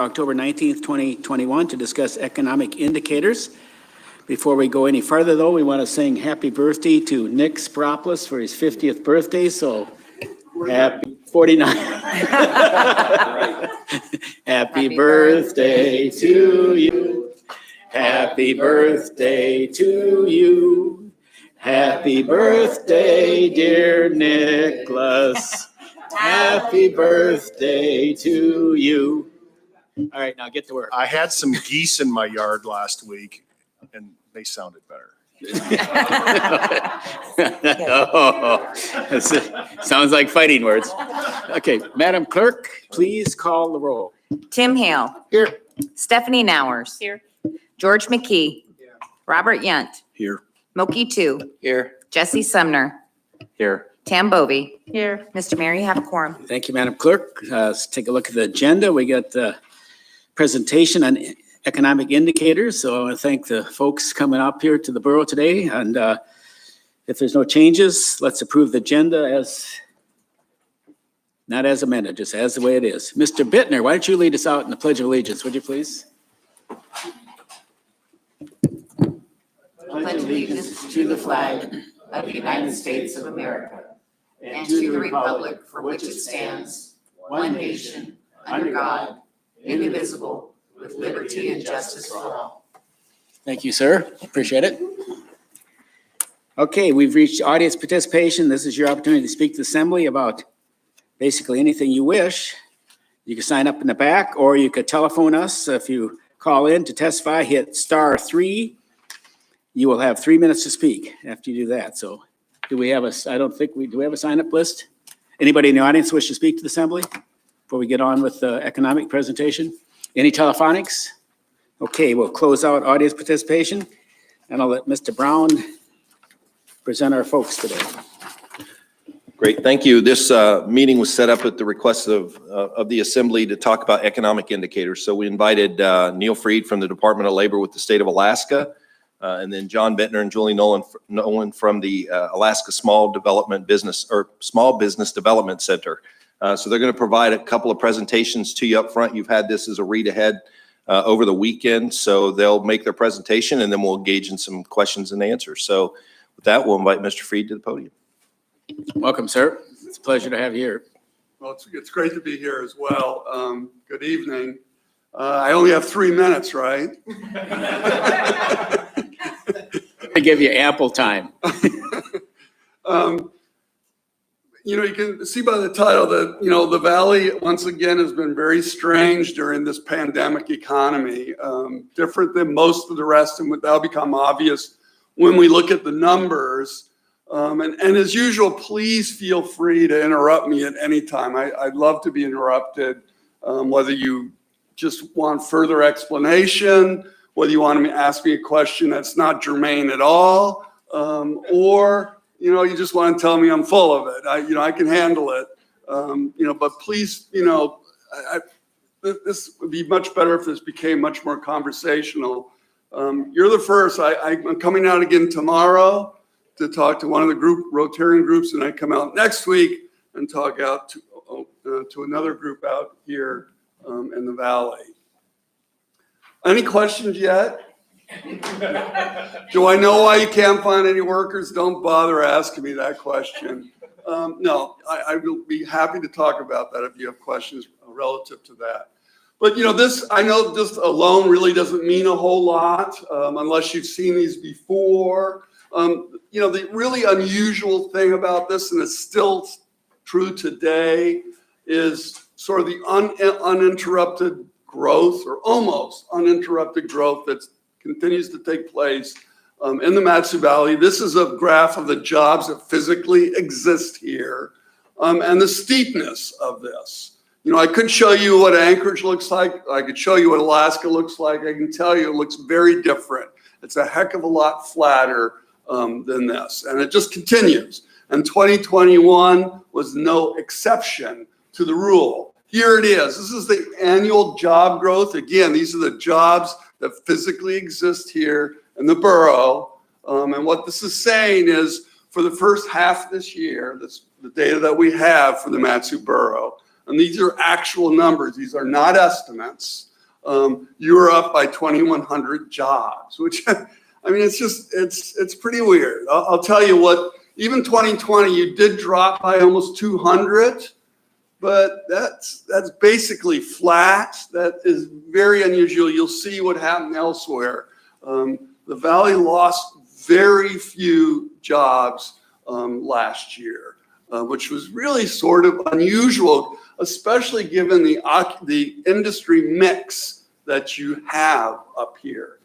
October 19th, 2021 to discuss economic indicators. Before we go any further, though, we want to sing happy birthday to Nick Spropoulos for his 50th birthday. So happy 49. Happy birthday to you. Happy birthday to you. Happy birthday, dear Nicholas. Happy birthday to you. All right, now get to work. I had some geese in my yard last week, and they sounded better. Oh, sounds like fighting words. Okay, Madam Clerk, please call the roll. Tim Hale. Here. Stephanie Nowers. Here. George McKee. Robert Yunt. Here. Moki Tu. Here. Jesse Sumner. Here. Tam Bovey. Here. Mr. Mayor, you have a quorum. Thank you, Madam Clerk. Let's take a look at the agenda. We got the presentation on economic indicators. So I want to thank the folks coming up here to the borough today. And if there's no changes, let's approve the agenda as, not as amended, just as the way it is. Mr. Bittner, why don't you lead us out in the Pledge of Allegiance, would you please? Pledge allegiance to the flag of the United States of America and to the republic for which it stands, one nation, under God, indivisible, with liberty and justice for all. Thank you, sir. Appreciate it. Okay, we've reached audience participation. This is your opportunity to speak to the assembly about basically anything you wish. You can sign up in the back, or you could telephone us. If you call in to testify, hit *3. You will have 3 minutes to speak after you do that. So do we have do we have a sign-up list? Anybody in the audience wish to speak to the assembly before we get on with the economic presentation? Any telephonics? Okay, we'll close out audience participation, and I'll let Mr. Brown present our folks today. Great, thank you. This meeting was set up at the request of the Assembly to talk about economic indicators. So we invited Neil Freed from the Department of Labor with the state of Alaska, and then John Bittner and Julie Nolan from the Alaska Small Business Development Center. So they're going to provide a couple of presentations to you up front. You've had this as a read ahead over the weekend, so they'll make their presentation and then we'll engage in some questions and answers. So with that, we'll invite Mr. Freed to the podium. Welcome, sir. It's a pleasure to have you here. Well, it's great to be here as well. Good evening. I only have 3 minutes, right? I give you ample time. You can see by the title that, the Valley, once again, has been very strange during this pandemic economy, different than most of the rest, and that'll become obvious when we look at the numbers. And as usual, please feel free to interrupt me at any time. I'd love to be interrupted, whether you just want further explanation, whether you want to ask me a question that's not germane at all, or you just want to tell me I'm full of it. I can handle it. But please, this would be much better if this became much more conversational. You're the first. I'm coming out again tomorrow to talk to one of the Rotarian groups, and I come out next week and talk out to another group out here in the Valley. Any questions yet? Do I know why you can't find any workers? Don't bother asking me that question. No, I will be happy to talk about that if you have questions relative to that. But I know this alone really doesn't mean a whole lot unless you've seen these before. The really unusual thing about this, and it's still true today, is sort of the uninterrupted growth, or almost uninterrupted growth, that continues to take place in the Mat-Su Valley. This is a graph of the jobs that physically exist here, and the steepness of this. I could show you what Anchorage looks like. I could show you what Alaska looks like. I can tell you it looks very different. It's a heck of a lot flatter than this, and it just continues. And 2021 was no exception to the rule. Here it is. This is the annual job growth. Again, these are the jobs that physically exist here in the borough. And what this is saying is, for the first half of this year, the data that we have for the Mat-Su borough, and these are actual numbers. These are not estimates. You were up by 2,100 jobs, which, I mean, it's pretty weird. I'll tell you what, even 2020, you did drop by almost 200, but that's basically flat. That is very unusual. You'll see what happened elsewhere. The Valley lost very few jobs last year, which was really sort of unusual, especially given the industry mix that you have up here.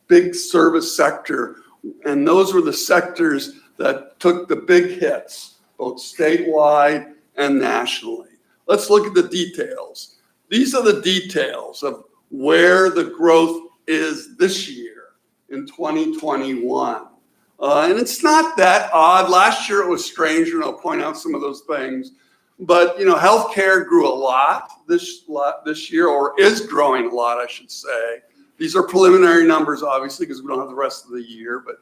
Big service sector, and those were the sectors that took the big hits, both statewide and nationally. Let's look at the details. These are the details of where the growth is this year in 2021. And it's not that odd. Last year it was strange, and I'll point out some of those things. But, healthcare grew a lot this year, or is growing a lot, I should say. These are preliminary numbers, obviously, because we don't have the rest of the year, but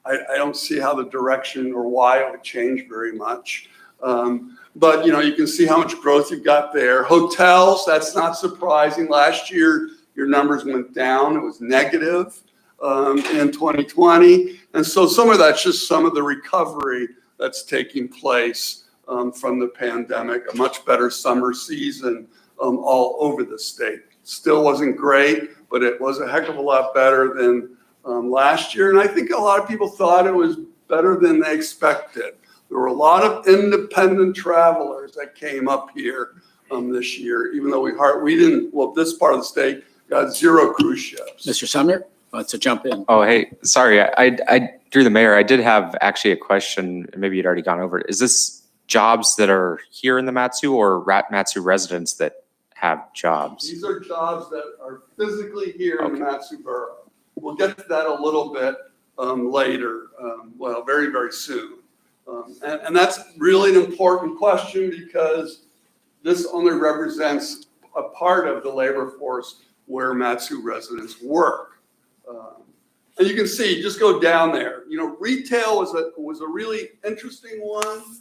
I don't see how the direction or why it would change very much. But, you can see how much growth you've got there. Hotels, that's not surprising. Last year, your numbers went down. It was negative in 2020. And so some of that's just some of the recovery that's taking place from the pandemic. A much better summer season all over the state. Still wasn't great, but it was a heck of a lot better than last year. And I think a lot of people thought it was better than they expected. There were a lot of independent travelers that came up here this year, even though we didn't, this part of the state got 0 cruise ships. Mr. Sumner wants to jump in. Oh, hey, sorry. I through the mayor, I did have actually a question. Maybe you'd already gone over it. Is this jobs that are here in the Matsu, or Matsu residents that have jobs? These are jobs that are physically here in the Matsu borough. We'll get to that a little bit later, very, very soon. And that's really an important question, because this only represents a part of the labor force where Matsu residents work. And you can see, just go down there. Retail was a really interesting one.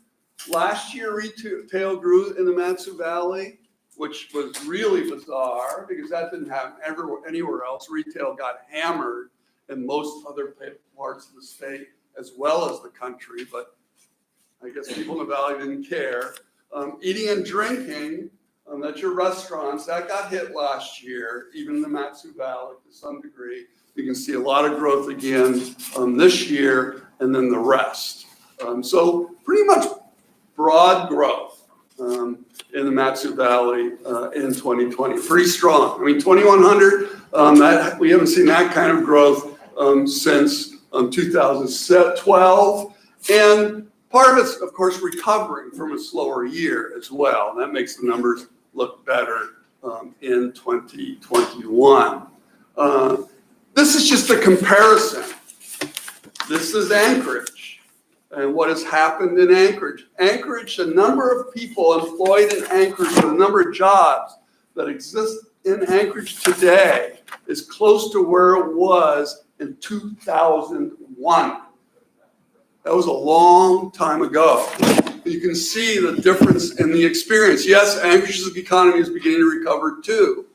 Last year, retail grew in the Matsu Valley, which was really bizarre because that didn't happen anywhere else. Retail got hammered in most other parts of the state as well as the country, but I guess people in the Valley didn't care. Eating and drinking, that's your restaurants, that got hit last year, even in the Matsu Valley to some degree. You can see a lot of growth again this year, and then the rest. So pretty much broad growth in the Matsu Valley in 2020. Pretty strong. I mean, 2,100, we haven't seen that kind of growth since 2012. And part of it's, of course, recovering from a slower year as well. And that makes the numbers look better in 2021. This is just a comparison. This is Anchorage and what has happened in Anchorage. Anchorage, the number of people employed in Anchorage, the number of jobs that exist in Anchorage today is close to where it was in 2001. That was a long time ago. You can see the difference in the experience. Yes, Anchorage's economy is beginning to recover too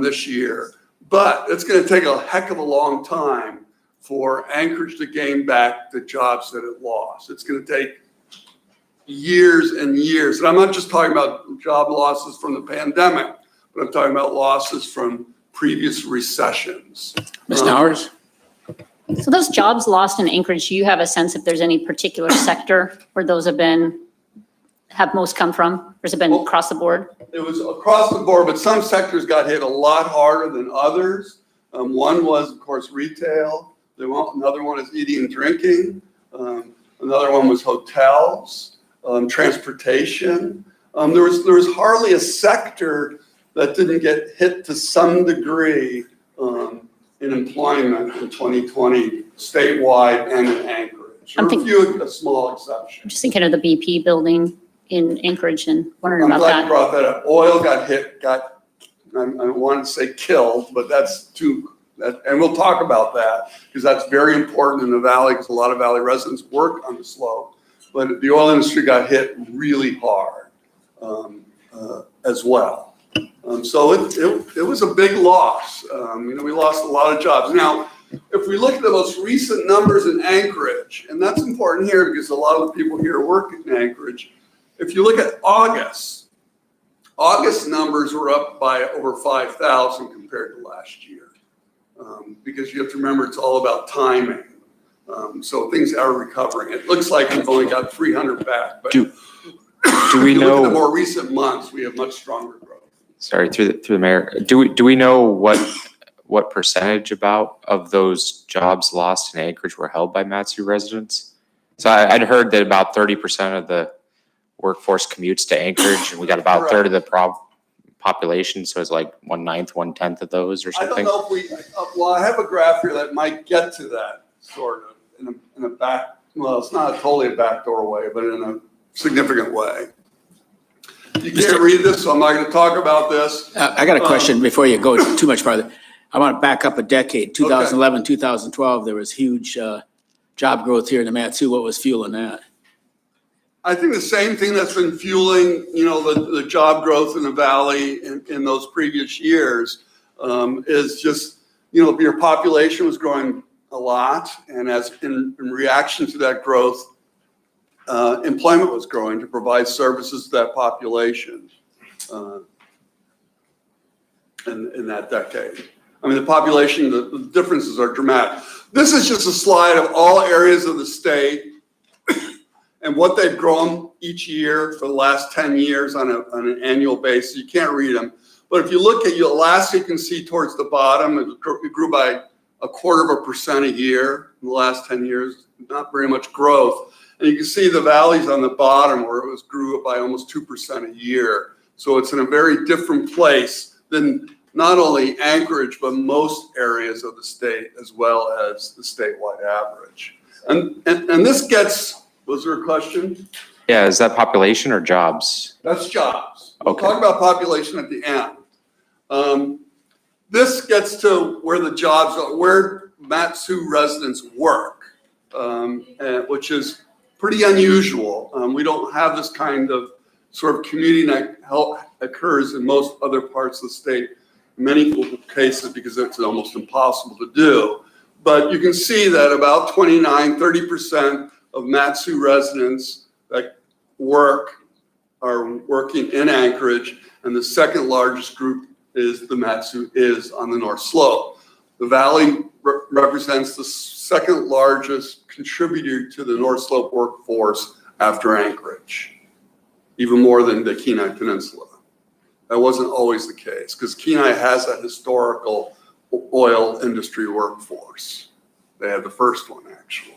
this year, but it's going to take a heck of a long time for Anchorage to gain back the jobs that it lost. It's going to take years and years. And I'm not just talking about job losses from the pandemic, but I'm talking about losses from previous recessions. Ms. Nowers? So those jobs lost in Anchorage, do you have a sense if there's any particular sector where those have most come from? Or has it been across the board? It was across the board, but some sectors got hit a lot harder than others. One was, of course, retail. Another one is eating and drinking. Another one was hotels, transportation. There was hardly a sector that didn't get hit to some degree in employment in 2020, statewide and in Anchorage. There were a small exception. I'm just thinking of the BP building in Anchorage and wondering I'm about glad you that. brought that up. Oil got hit, I wanted to say killed, but and we'll talk about that because that's very important in the Valley because a lot of Valley residents work on the slope. But the oil industry got hit really hard as well. So it was a big loss. We lost a lot of jobs. Now, if we look at the most recent numbers in Anchorage, and that's important here because a lot of the people here work in Anchorage. If you look at August numbers were up by over 5,000 compared to last year. Because you have to remember it's all about timing. So things are recovering. It looks like we've only got 300 back, but Do if we you look at the know, more recent months, we have much stronger growth. sorry, through the mayor, do we know what percentage of those jobs lost in Anchorage were held by Matsu residents? So I'd heard that about 30% of the workforce commutes to Anchorage, and we got about a third of the population, so it's like 1/9, 1/10 of those or I don't something. know if well, I have a graph here that might get to that sort of in a back, well, it's not totally a backdoor way, but in a significant way. You can't read this, so I'm not going to talk about this. I got a question before you go too much farther. I want to back up a decade. 2011, 2012, there was huge job growth here in the Matsu. What was fueling that? I think the same thing that's been fueling, the job growth in the valley in those previous years is just, your population was growing a lot, and as in reaction to that growth, employment was growing to provide services to that population in that decade. I mean, the population, the differences are dramatic. This is just a slide of all areas of the state and what they've grown each year for the last 10 years on an annual basis. You can't read them. But if you look at Alaska, you can see towards the bottom, it grew by 0.25% a year in the last 10 years, not very much growth. And you can see the valleys on the bottom where it grew by almost 2% a year. So it's in a very different place than not only Anchorage, but most areas of the state, as well as the statewide average. And this gets, was there a question? Yeah, is that population or jobs? That's jobs. We'll Okay. talk about population at the end. This gets to where the jobs are, where Matsu residents work, which is pretty unusual. We don't have this kind of sort of commuting that occurs in most other parts of the state, in many cases because it's almost impossible to do. But you can see that about 30% of Matsu residents that are working in Anchorage, and the second largest group is the Matsu is on the North Slope. The valley represents the second largest contributor to the North Slope workforce after Anchorage, even more than the Kenai Peninsula. That wasn't always the case because Kenai has a historical oil industry workforce. They had the first one, actually.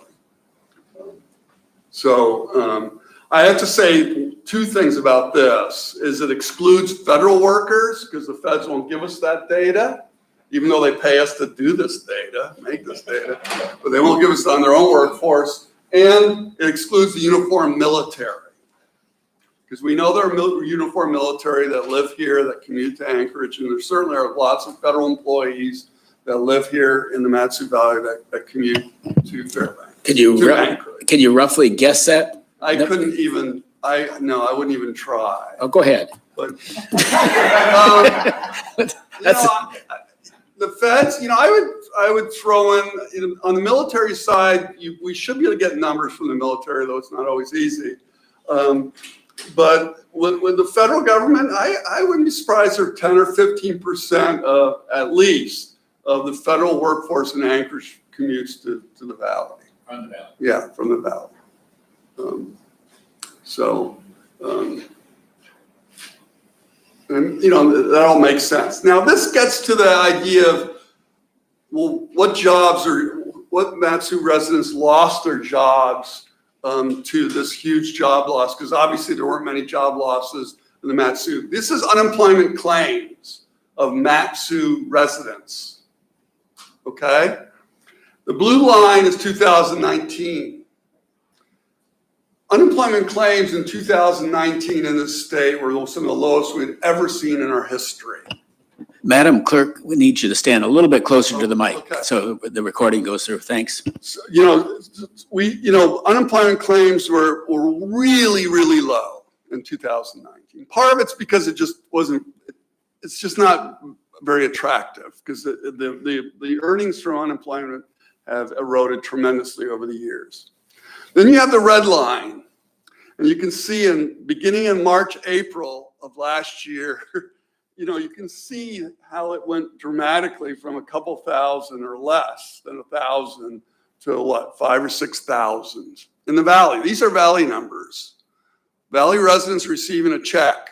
So I have to say two things about this, is it excludes federal workers because the feds won't give us that data, even though they pay us to do this data, make this data, but they won't give us on their own workforce. And it excludes the uniformed military. Because we know there are uniformed military that live here, that commute to Anchorage, and there certainly are lots of federal employees that live here in the Matsu Valley that commute to Fairbanks. Can you roughly guess that? I couldn't even, I wouldn't even try. Oh, go ahead. But, the feds, I would throw in on the military side, we should be able to get numbers from the military, though it's not always easy. But with the federal government, I wouldn't be surprised if 10 or 15% at least of the federal workforce in Anchorage commutes to the valley. From the valley. Yeah, from the valley. And that all makes sense. Now this gets to the idea of, well, what Matsu residents lost their jobs to this huge job loss, because obviously there weren't many job losses in the Matsu. This is unemployment claims of Matsu residents. Okay? The blue line is 2019. Unemployment claims in 2019 in this state were some of the lowest we'd ever seen in our history. Madam Clerk, we need you to stand a little bit closer to the mic Okay. so the recording goes through. Thanks. So, unemployment claims were really, really low in 2019. Part of it's because it just wasn't, it's just not very attractive because the earnings from unemployment have eroded tremendously over the years. Then you have the red line, and you can see beginning in March, April of last year, you can see how it went dramatically from a couple thousand or less than 1,000 to what, 5,000 or 6,000 in the Valley. These are Valley numbers. Valley residents receiving a check,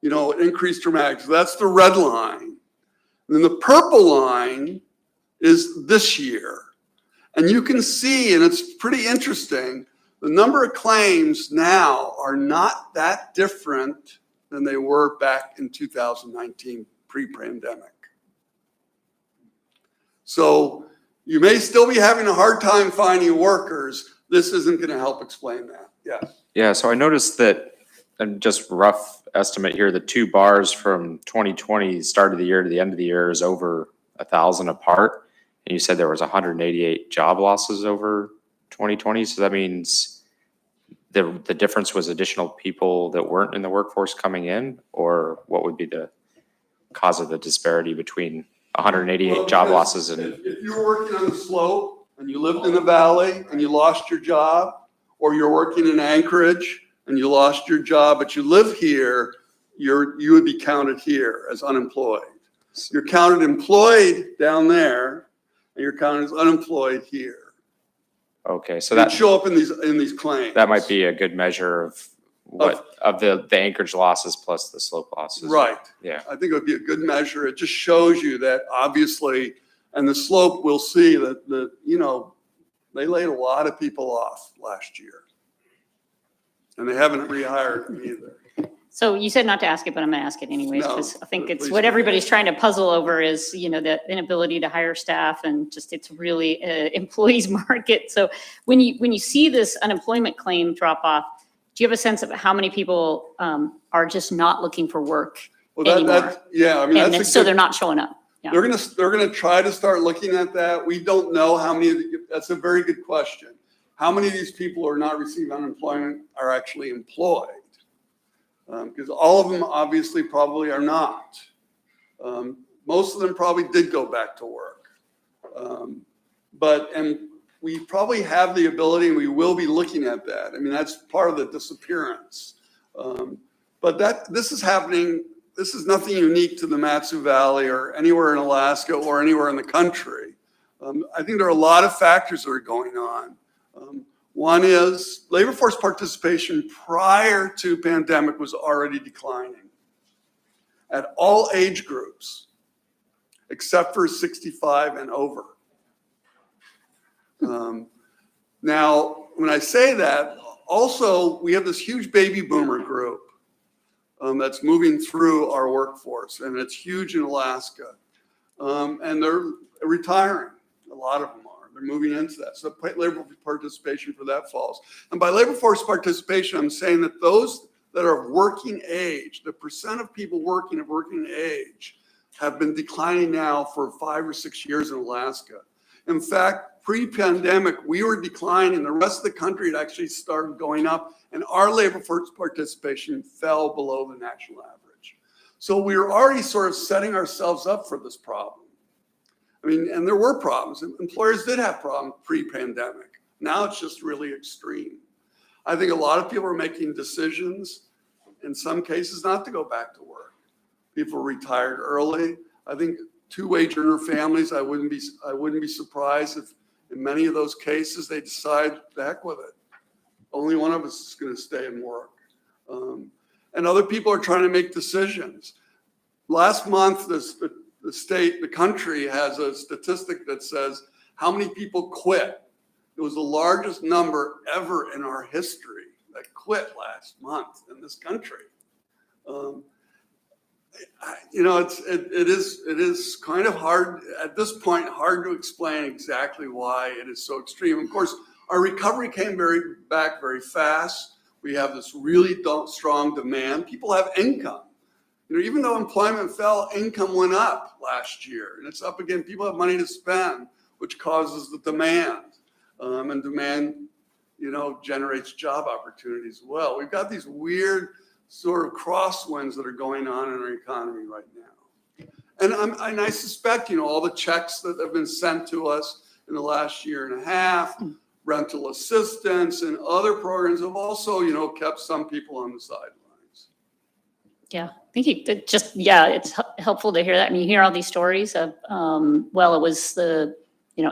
it increased dramatically. So that's the red line. And then the purple line is this year. And you can see, and it's pretty interesting, the number of claims now are not that different than they were back in 2019, pre-pandemic. So you may still be having a hard time finding workers. This isn't going to help explain that. Yes. Yeah, so I noticed that, and just rough estimate here, the two bars from 2020 start of the year to the end of the year is over 1,000 apart. And you said there was 188 job losses over 2020. So that means the difference was additional people that weren't in the workforce coming in, or what would be the cause of the disparity between 188 job losses and? If you were working on the slope and you lived in the Valley and you lost your job, or you're working in Anchorage and you lost your job, but you live here, you would be counted here as unemployed. You're counted employed down there, and you're counted as unemployed here. Okay, so That that show up in these claims. that might be a good measure of the Anchorage losses plus the slope losses. Right. Yeah. I think it would be a good measure. It just shows you that obviously, and the slope, we'll see that they laid a lot of people off last year. And they haven't rehired them either. So you said not to ask it, but I'm going to ask it anyways, No, because I think it's please what do. everybody's trying to puzzle over is, the inability to hire staff, and just it's really employees market. So when you see this unemployment claim drop off, do you have a sense of how many people are just not looking for work anymore? That's a So good, they're not showing up. Yeah. they're gonna try to start looking at that. We don't know how many. That's a very good question. How many of these people who are not receiving unemployment are actually employed? Because all of them obviously probably are not. Most of them probably did go back to work. And we probably have the ability, and we will be looking at that. I mean, that's part of the disappearance. But this is happening. This is nothing unique to the Matsu Valley or anywhere in Alaska or anywhere in the country. I think there are a lot of factors that are going on. One is labor force participation prior to pandemic was already declining at all age groups, except for 65 and over. Now, when I say that, also we have this huge baby boomer group that's moving through our workforce, and it's huge in Alaska. And they're retiring, a lot of them. They're moving into that. So labor participation for that falls. And by labor force participation, I'm saying that those that are of working age, the percent of people working of working age have been declining now for 5 or 6 years in Alaska. In fact, pre-pandemic, we were declining. The rest of the country had actually started going up, and our labor force participation fell below the national average. So we were already sort of setting ourselves up for this problem. I mean, and there were problems. Employers did have problems pre-pandemic. Now it's just really extreme. I think a lot of people are making decisions, in some cases, not to go back to work. People retired early. I think two-wage earner families, I wouldn't be surprised if in many of those cases they decide the heck with it. Only one of us is going to stay and work. And other people are trying to make decisions. Last month, the country has a statistic that says how many people quit. It was the largest number ever in our history that quit last month in this country. It is kind of hard at this point, hard to explain exactly why it is so extreme. Of course, our recovery came back very fast. We have this really strong demand. People have income. Even though employment fell, income went up last year, and it's up again. People have money to spend, which causes the demand, and demand, generates job opportunities as well. We've got these weird sort of crosswinds that are going on in our economy right now. And I suspect, all the checks that have been sent to us in the last year and a half, rental assistance and other programs have also, kept some people on the sidelines. Yeah, I think it's helpful to hear that. I mean, you hear all these stories of, it was the,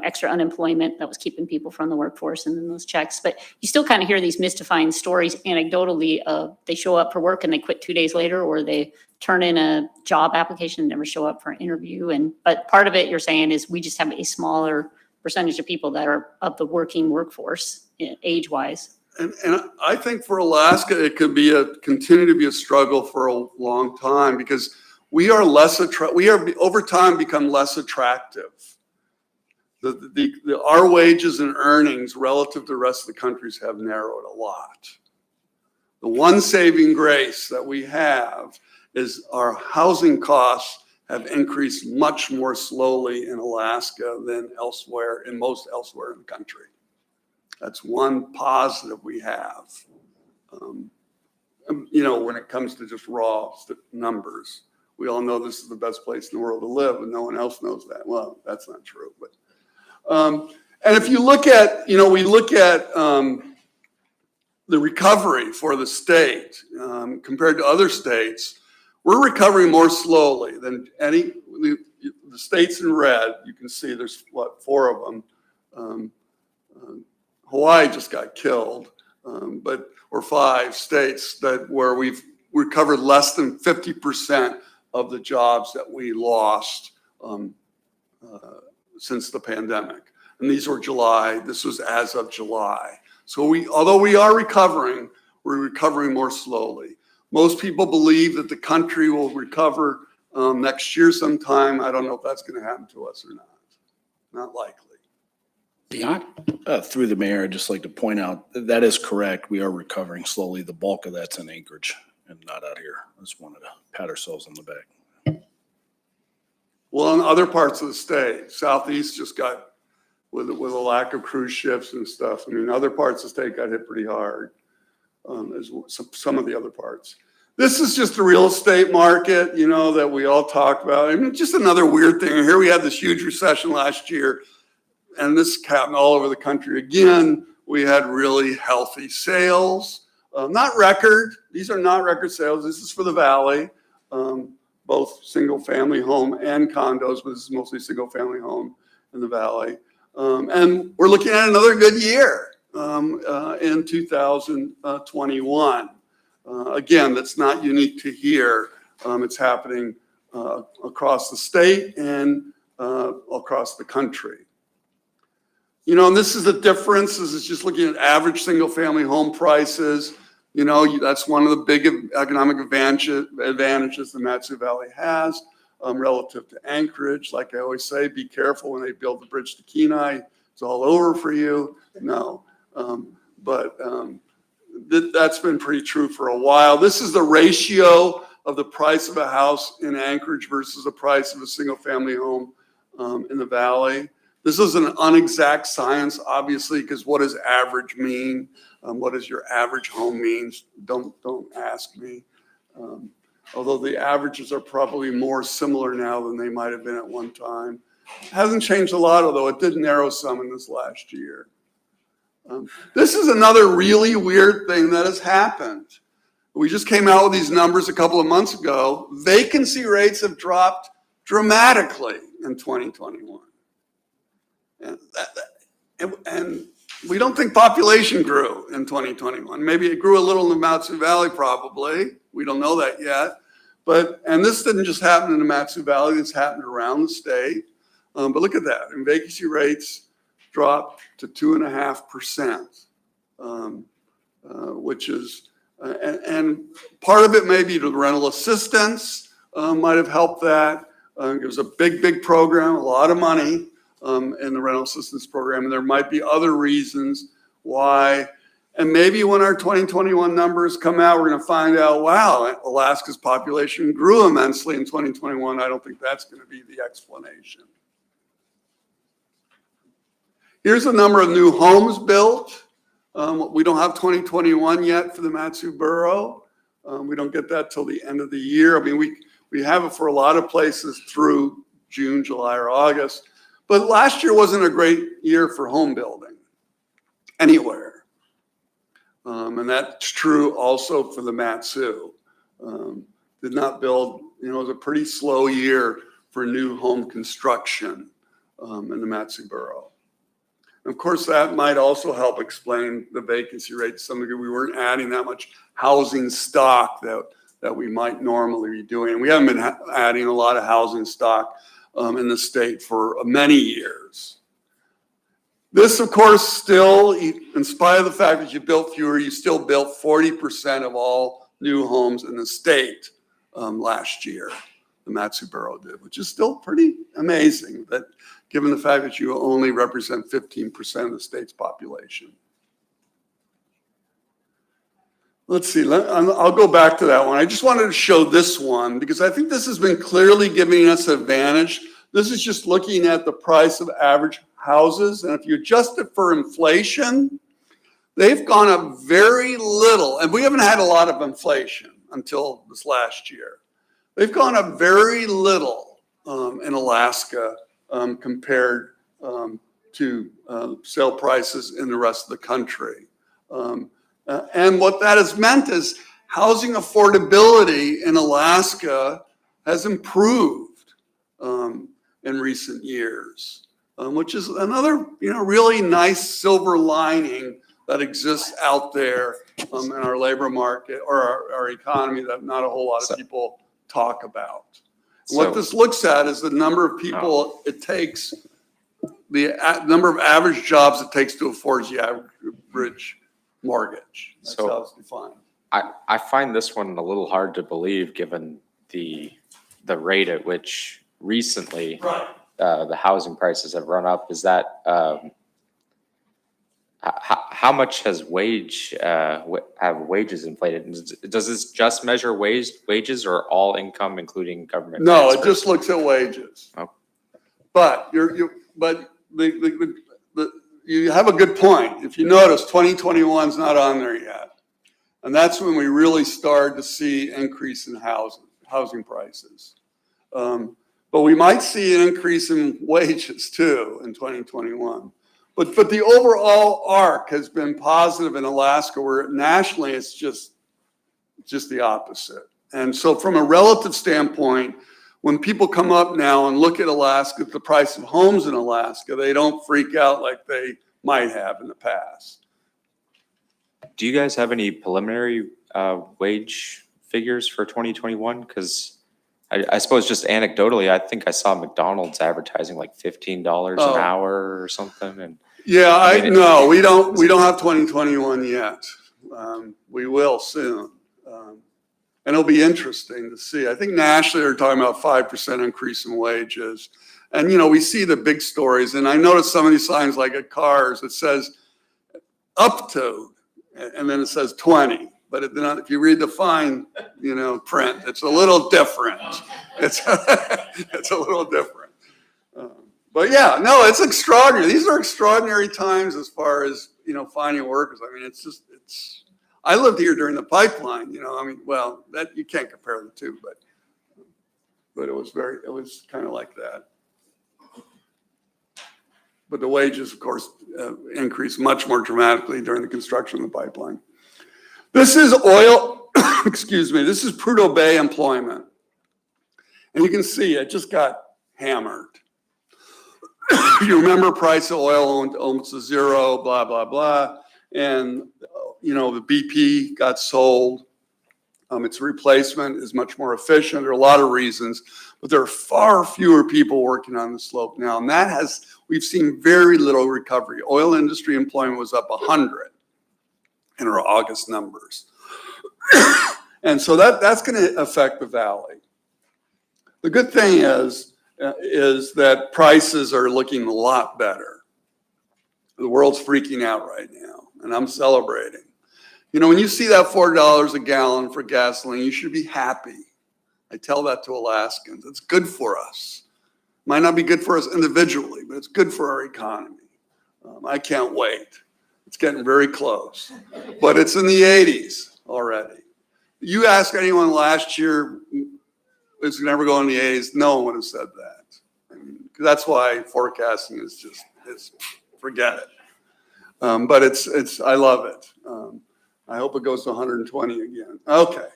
extra unemployment that was keeping people from the workforce and then those checks. But you still kind of hear these mystifying stories anecdotally of they show up for work and they quit 2 days later, or they turn in a job application and never show up for an interview. But part of it you're saying is we just have a smaller percentage of people that are of the working workforce age-wise. And I think for Alaska, it could continue to be a struggle for a long time because we are over time become less attractive. Our wages and earnings relative to the rest of the countries have narrowed a lot. The one saving grace that we have is our housing costs have increased much more slowly in Alaska than elsewhere in the country. That's one positive we have. When it comes to just raw numbers, we all know this is the best place in the world to live, and no one else knows that. Well, that's not true, but. And if you look at, we look at the recovery for the state compared to other states, we're recovering more slowly than the states in red. You can see there's 4 of them. Hawaii just got killed, or 5 states where we've recovered less than 50% of the jobs that we lost since the pandemic. And these were July. This was as of July. So although we are recovering, we're recovering more slowly. Most people believe that the country will recover next year sometime. I don't know if that's going to happen to us or not. Not likely. Beyond? Through the mayor, I'd just like to point out that is correct. We are recovering slowly. The bulk of that's in Anchorage and not out here. I just wanted to pat ourselves on the back. Well, in other parts of the state, Southeast just got, with a lack of cruise ships and stuff. I mean, other parts of the state got hit pretty hard, as some of the other parts. This is just the real estate market, that we all talk about. I mean, just another weird thing. Here we had this huge recession last year, and this happened all over the country. Again, we had really healthy sales, not record. These are not record sales. This is for the Valley. Both single-family home and condos, but this is mostly single-family home in the Valley. And we're looking at another good year in 2021. Again, that's not unique to here. It's happening across the state and across the country. And this is the difference. This is just looking at average single-family home prices. That's one of the big economic advantages the Mat-Su Valley has relative to Anchorage. Like I always say, be careful when they build the bridge to Kenai. It's all over for you. No, but that's been pretty true for a while. This is the ratio of the price of a house in Anchorage versus the price of a single-family home in the Valley. This is an unexact science, obviously, because what does average mean? What does your average home mean? Don't ask me. Although the averages are probably more similar now than they might have been at one time. Hasn't changed a lot, although it did narrow some in this last year. This is another really weird thing that has happened. We just came out with these numbers a couple of months ago. Vacancy rates have dropped dramatically in 2021. And we don't think population grew in 2021. Maybe it grew a little in the Mat-Su Valley, probably. We don't know that yet. And this didn't just happen in the Mat-Su Valley. This happened around the state. But look at that. And vacancy rates dropped to 2.5%, which is, and part of it may be the rental assistance might have helped that. It was a big program, a lot of money. In the rental assistance program, and there might be other reasons why. And maybe when our 2021 numbers come out, we're going to find out, wow, Alaska's population grew immensely in 2021. I don't think that's going to be the explanation. Here's the number of new homes built. We don't have 2021 yet for the Mat-Su Borough. We don't get that till the end of the year. I mean, we have it for a lot of places through June, July, or August. But last year wasn't a great year for home building anywhere. And that's true also for the Mat-Su. Did not build, it was a pretty slow year for new home construction in the Mat-Su borough. Of course, that might also help explain the vacancy rate to some degree. We weren't adding that much housing stock that we might normally be doing. We haven't been adding a lot of housing stock in the state for many years. This, of course, still, in spite of the fact that you built fewer, you still built 40% of all new homes in the state last year. The Mat-Su borough did, which is still pretty amazing, that given the fact that you only represent 15% of the state's population. Let's see, I'll go back to that one. I just wanted to show this one because I think this has been clearly giving us an advantage. This is just looking at the price of average houses. And if you adjust it for inflation, they've gone up very little. And we haven't had a lot of inflation until this last year. They've gone up very little in Alaska compared to sale prices in the rest of the country. And what that has meant is housing affordability in Alaska has improved in recent years, which is another really nice silver lining that exists out there in our labor market or our economy that not a whole lot of people talk about. What this looks at is the number of people it takes, the number of average jobs it takes to afford the average mortgage. That's how it's defined. I find this one a little hard to believe given the rate at which recently the housing prices have run up. Is that how much has have wages inflated? Does this just measure wages or all income, including government? No, transfers? it just looks at wages. Oh. But you have a good point. If you notice, 2021 is not on there yet, and that's when we really started to see increase in housing prices. But we might see an increase in wages too in 2021. But the overall arc has been positive in Alaska, where nationally it's just the opposite. And so from a relative standpoint, when people come up now and look at Alaska, the price of homes in Alaska, they don't freak out like they might have in the past. Do you guys have any preliminary wage figures for 2021? Because I suppose just anecdotally, I think I saw McDonald's advertising like $15 an hour or something. And yeah, no, we don't have 2021 yet. We will soon. And it'll be interesting to see. I think nationally they're talking about 5% increase in wages. And, we see the big stories. And I noticed some of these signs like at Cars, it says up to, and then it says 20. But if you read the fine, print, it's a little different. It's a little different. But yeah, no, it's extraordinary. These are extraordinary times as far as, finding workers. I mean, I lived here during the pipeline, that you can't compare the two, but it was kind of like that. But the wages, of course, increased much more dramatically during the construction of the pipeline. This is oil, excuse me, this is Prudhoe Bay employment. And you can see it just got hammered. You remember price of oil almost to zero, blah, blah, blah. And, the BP got sold. Its replacement is much more efficient. There are a lot of reasons, but there are far fewer people working on the slope now. And we've seen very little recovery. Oil industry employment was up 100 in our August numbers. And so that's going to affect the valley. The good thing is that prices are looking a lot better. The world's freaking out right now, and I'm celebrating. When you see that $4 a gallon for gasoline, you should be happy. I tell that to Alaskans. It's good for us. Might not be good for us individually, but it's good for our economy. I can't wait. It's getting very close, but it's in the 80s already. You ask anyone last year, is it never going to the 80s? No one would have said that. I mean, that's why forecasting is just, forget it. But I love it. I hope it goes to 120 again. Okay.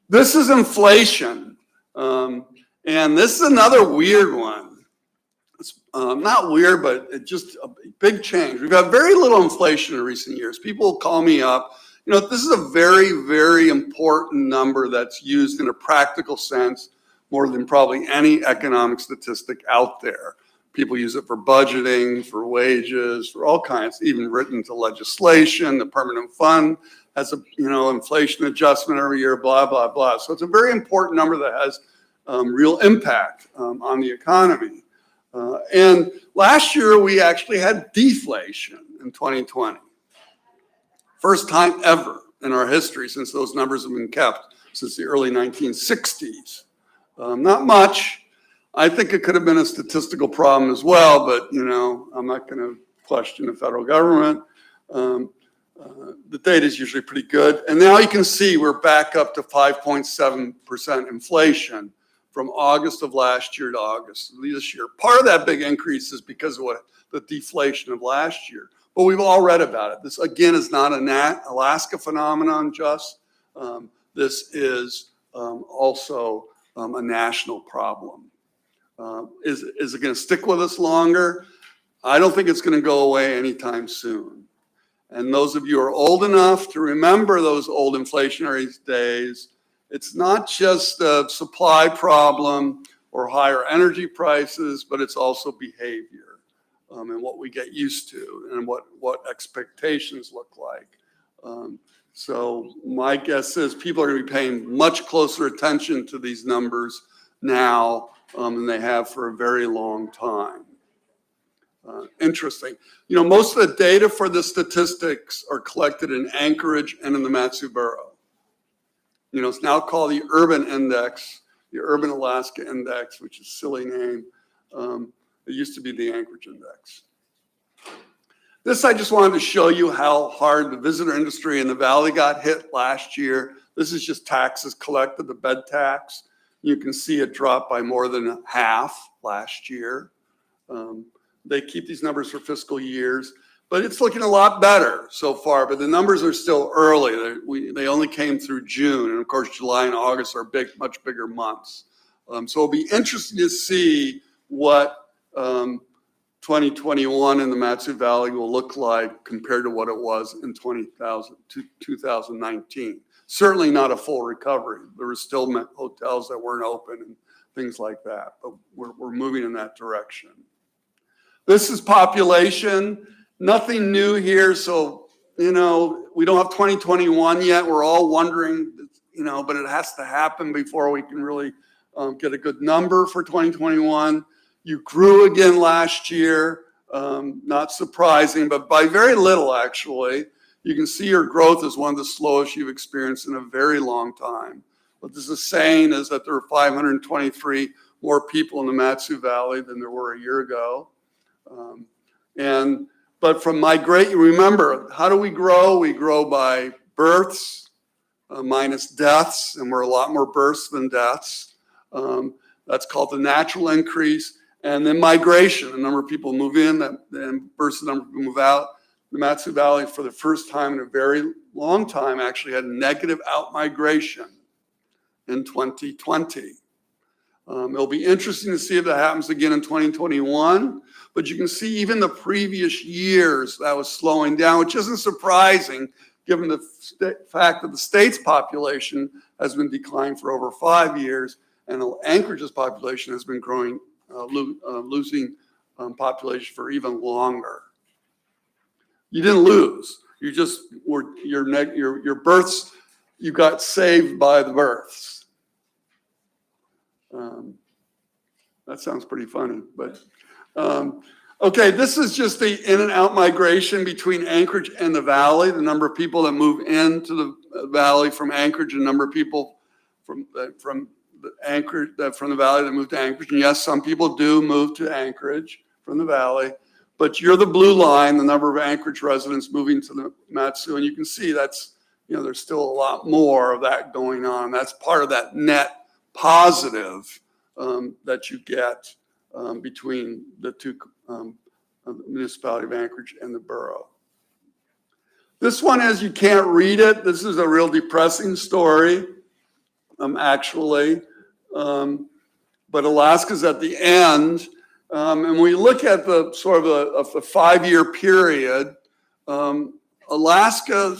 This is inflation. And this is another weird one. It's not weird, but it's just a big change. We've had very little inflation in recent years. People call me up. You know, this is a very, very important number that's used in a practical sense more than probably any economic statistic out there. People use it for budgeting, for wages, for all kinds, even written to legislation. The permanent fund has a, inflation adjustment every year, blah, blah, blah. So it's a very important number that has real impact on the economy. And last year, we actually had deflation in 2020. First time ever in our history since those numbers have been kept since the early 1960s. Not much. I think it could have been a statistical problem as well, but I'm not going to question the federal government. The data is usually pretty good. And now you can see we're back up to 5.7% inflation from August of last year to August of this year. Part of that big increase is because of the deflation of last year. But we've all read about it. This, again, is not an Alaska phenomenon just. This is also a national problem. Is it going to stick with us longer? I don't think it's going to go away anytime soon. And those of you who are old enough to remember those old inflationary days, it's not just a supply problem or higher energy prices, but it's also behavior and what we get used to and what expectations look like. So my guess is people are going to be paying much closer attention to these numbers now than they have for a very long time. Interesting. Most of the data for the statistics are collected in Anchorage and in the Matsu Borough. It's now called the Urban Index, the Urban Alaska Index, which is a silly name. It used to be the Anchorage Index. This, I just wanted to show you how hard the visitor industry in the Valley got hit last year. This is just taxes collected, the bed tax. You can see it dropped by more than half last year. They keep these numbers for fiscal years, but it's looking a lot better so far, but the numbers are still early. They only came through June, and of course, July and August are much bigger months. So it'll be interesting to see what 2021 in the Matsu Valley will look like compared to what it was in 2019. Certainly not a full recovery. There were still hotels that weren't open and things like that, but we're moving in that direction. This is population. Nothing new here. So, we don't have 2021 yet. We're all wondering, but it has to happen before we can really get a good number for 2021. You grew again last year. Not surprising, but by very little, actually. You can see your growth is one of the slowest you've experienced in a very long time. What this is saying is that there are 523 more people in the Matsu Valley than there were a year ago. But from remember, how do we grow? We grow by births minus deaths, and we're a lot more births than deaths. That's called the natural increase. And then migration, the number of people move in and versus the number of people move out. The Matsu Valley, for the first time in a very long time, actually had negative outmigration in 2020. It'll be interesting to see if that happens again in 2021. But you can see even the previous years that was slowing down, which isn't surprising given the fact that the state's population has been declining for over 5 years, and Anchorage's population has been growing, losing population for even longer. You didn't lose. You just were your births. You got saved by the births. That sounds pretty funny, but okay. This is just the in and out migration between Anchorage and the Valley. The number of people that move into the Valley from Anchorage, and the number of people from the Valley that move to Anchorage. And yes, some people do move to Anchorage from the Valley. But you're the blue line, the number of Anchorage residents moving to the Matsu, and you can see that's there's still a lot more of that going on. That's part of that net positive that you get between the two the municipality of Anchorage and the borough. This one is, you can't read it. This is a real depressing story, actually. But Alaska's at the end. And we look at the sort of a 5-year period, Alaska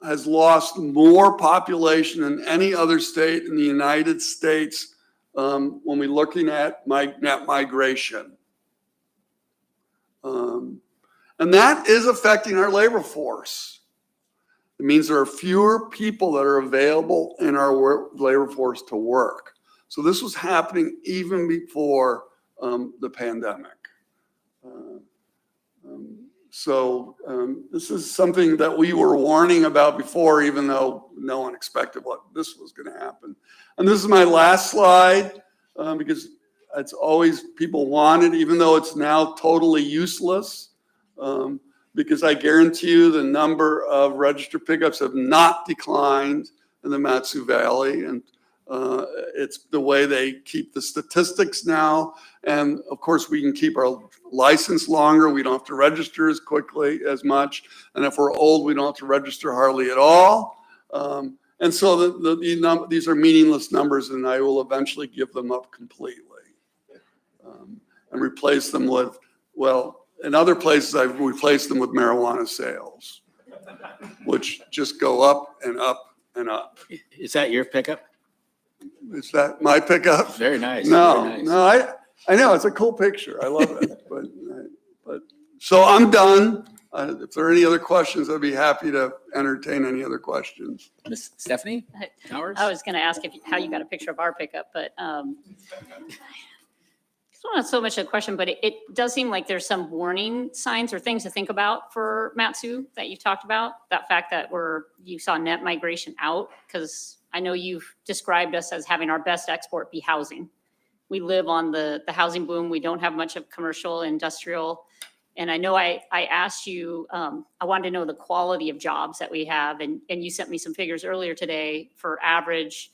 has lost more population than any other state in the United States when we're looking at net migration. And that is affecting our labor force. It means there are fewer people that are available in our labor force to work. So this was happening even before the pandemic. This is something that we were warning about before, even though no one expected what this was going to happen. And this is my last slide, because it's always people want it, even though it's now totally useless, because I guarantee you the number of registered pickups have not declined in the Mat-Su Valley. And it's the way they keep the statistics now. And of course, we can keep our license longer. We don't have to register as quickly as much. And if we're old, we don't have to register hardly at all. And so these are meaningless numbers, and I will eventually give them up completely and replace them with, well, in other places, I've replaced them with marijuana sales, which just go up and up and up. Is that your pickup? Is that my pickup? Very nice. No, very nice. no, I know, it's a cool picture. I love it. but so I'm done. If there are any other questions, I'd be happy to entertain any other questions. Miss Stephanie Towers? I was going to ask how you got a picture of our pickup, but it's not so much a question, but it does seem like there's some warning signs or things to think about for Mat-Su that you've talked about. That fact that you saw net migration out, because I know you've described us as having our best export be housing. We live on the housing boom. We don't have much of commercial, industrial. And I know I asked you, I wanted to know the quality of jobs that we have. And you sent me some figures earlier today for average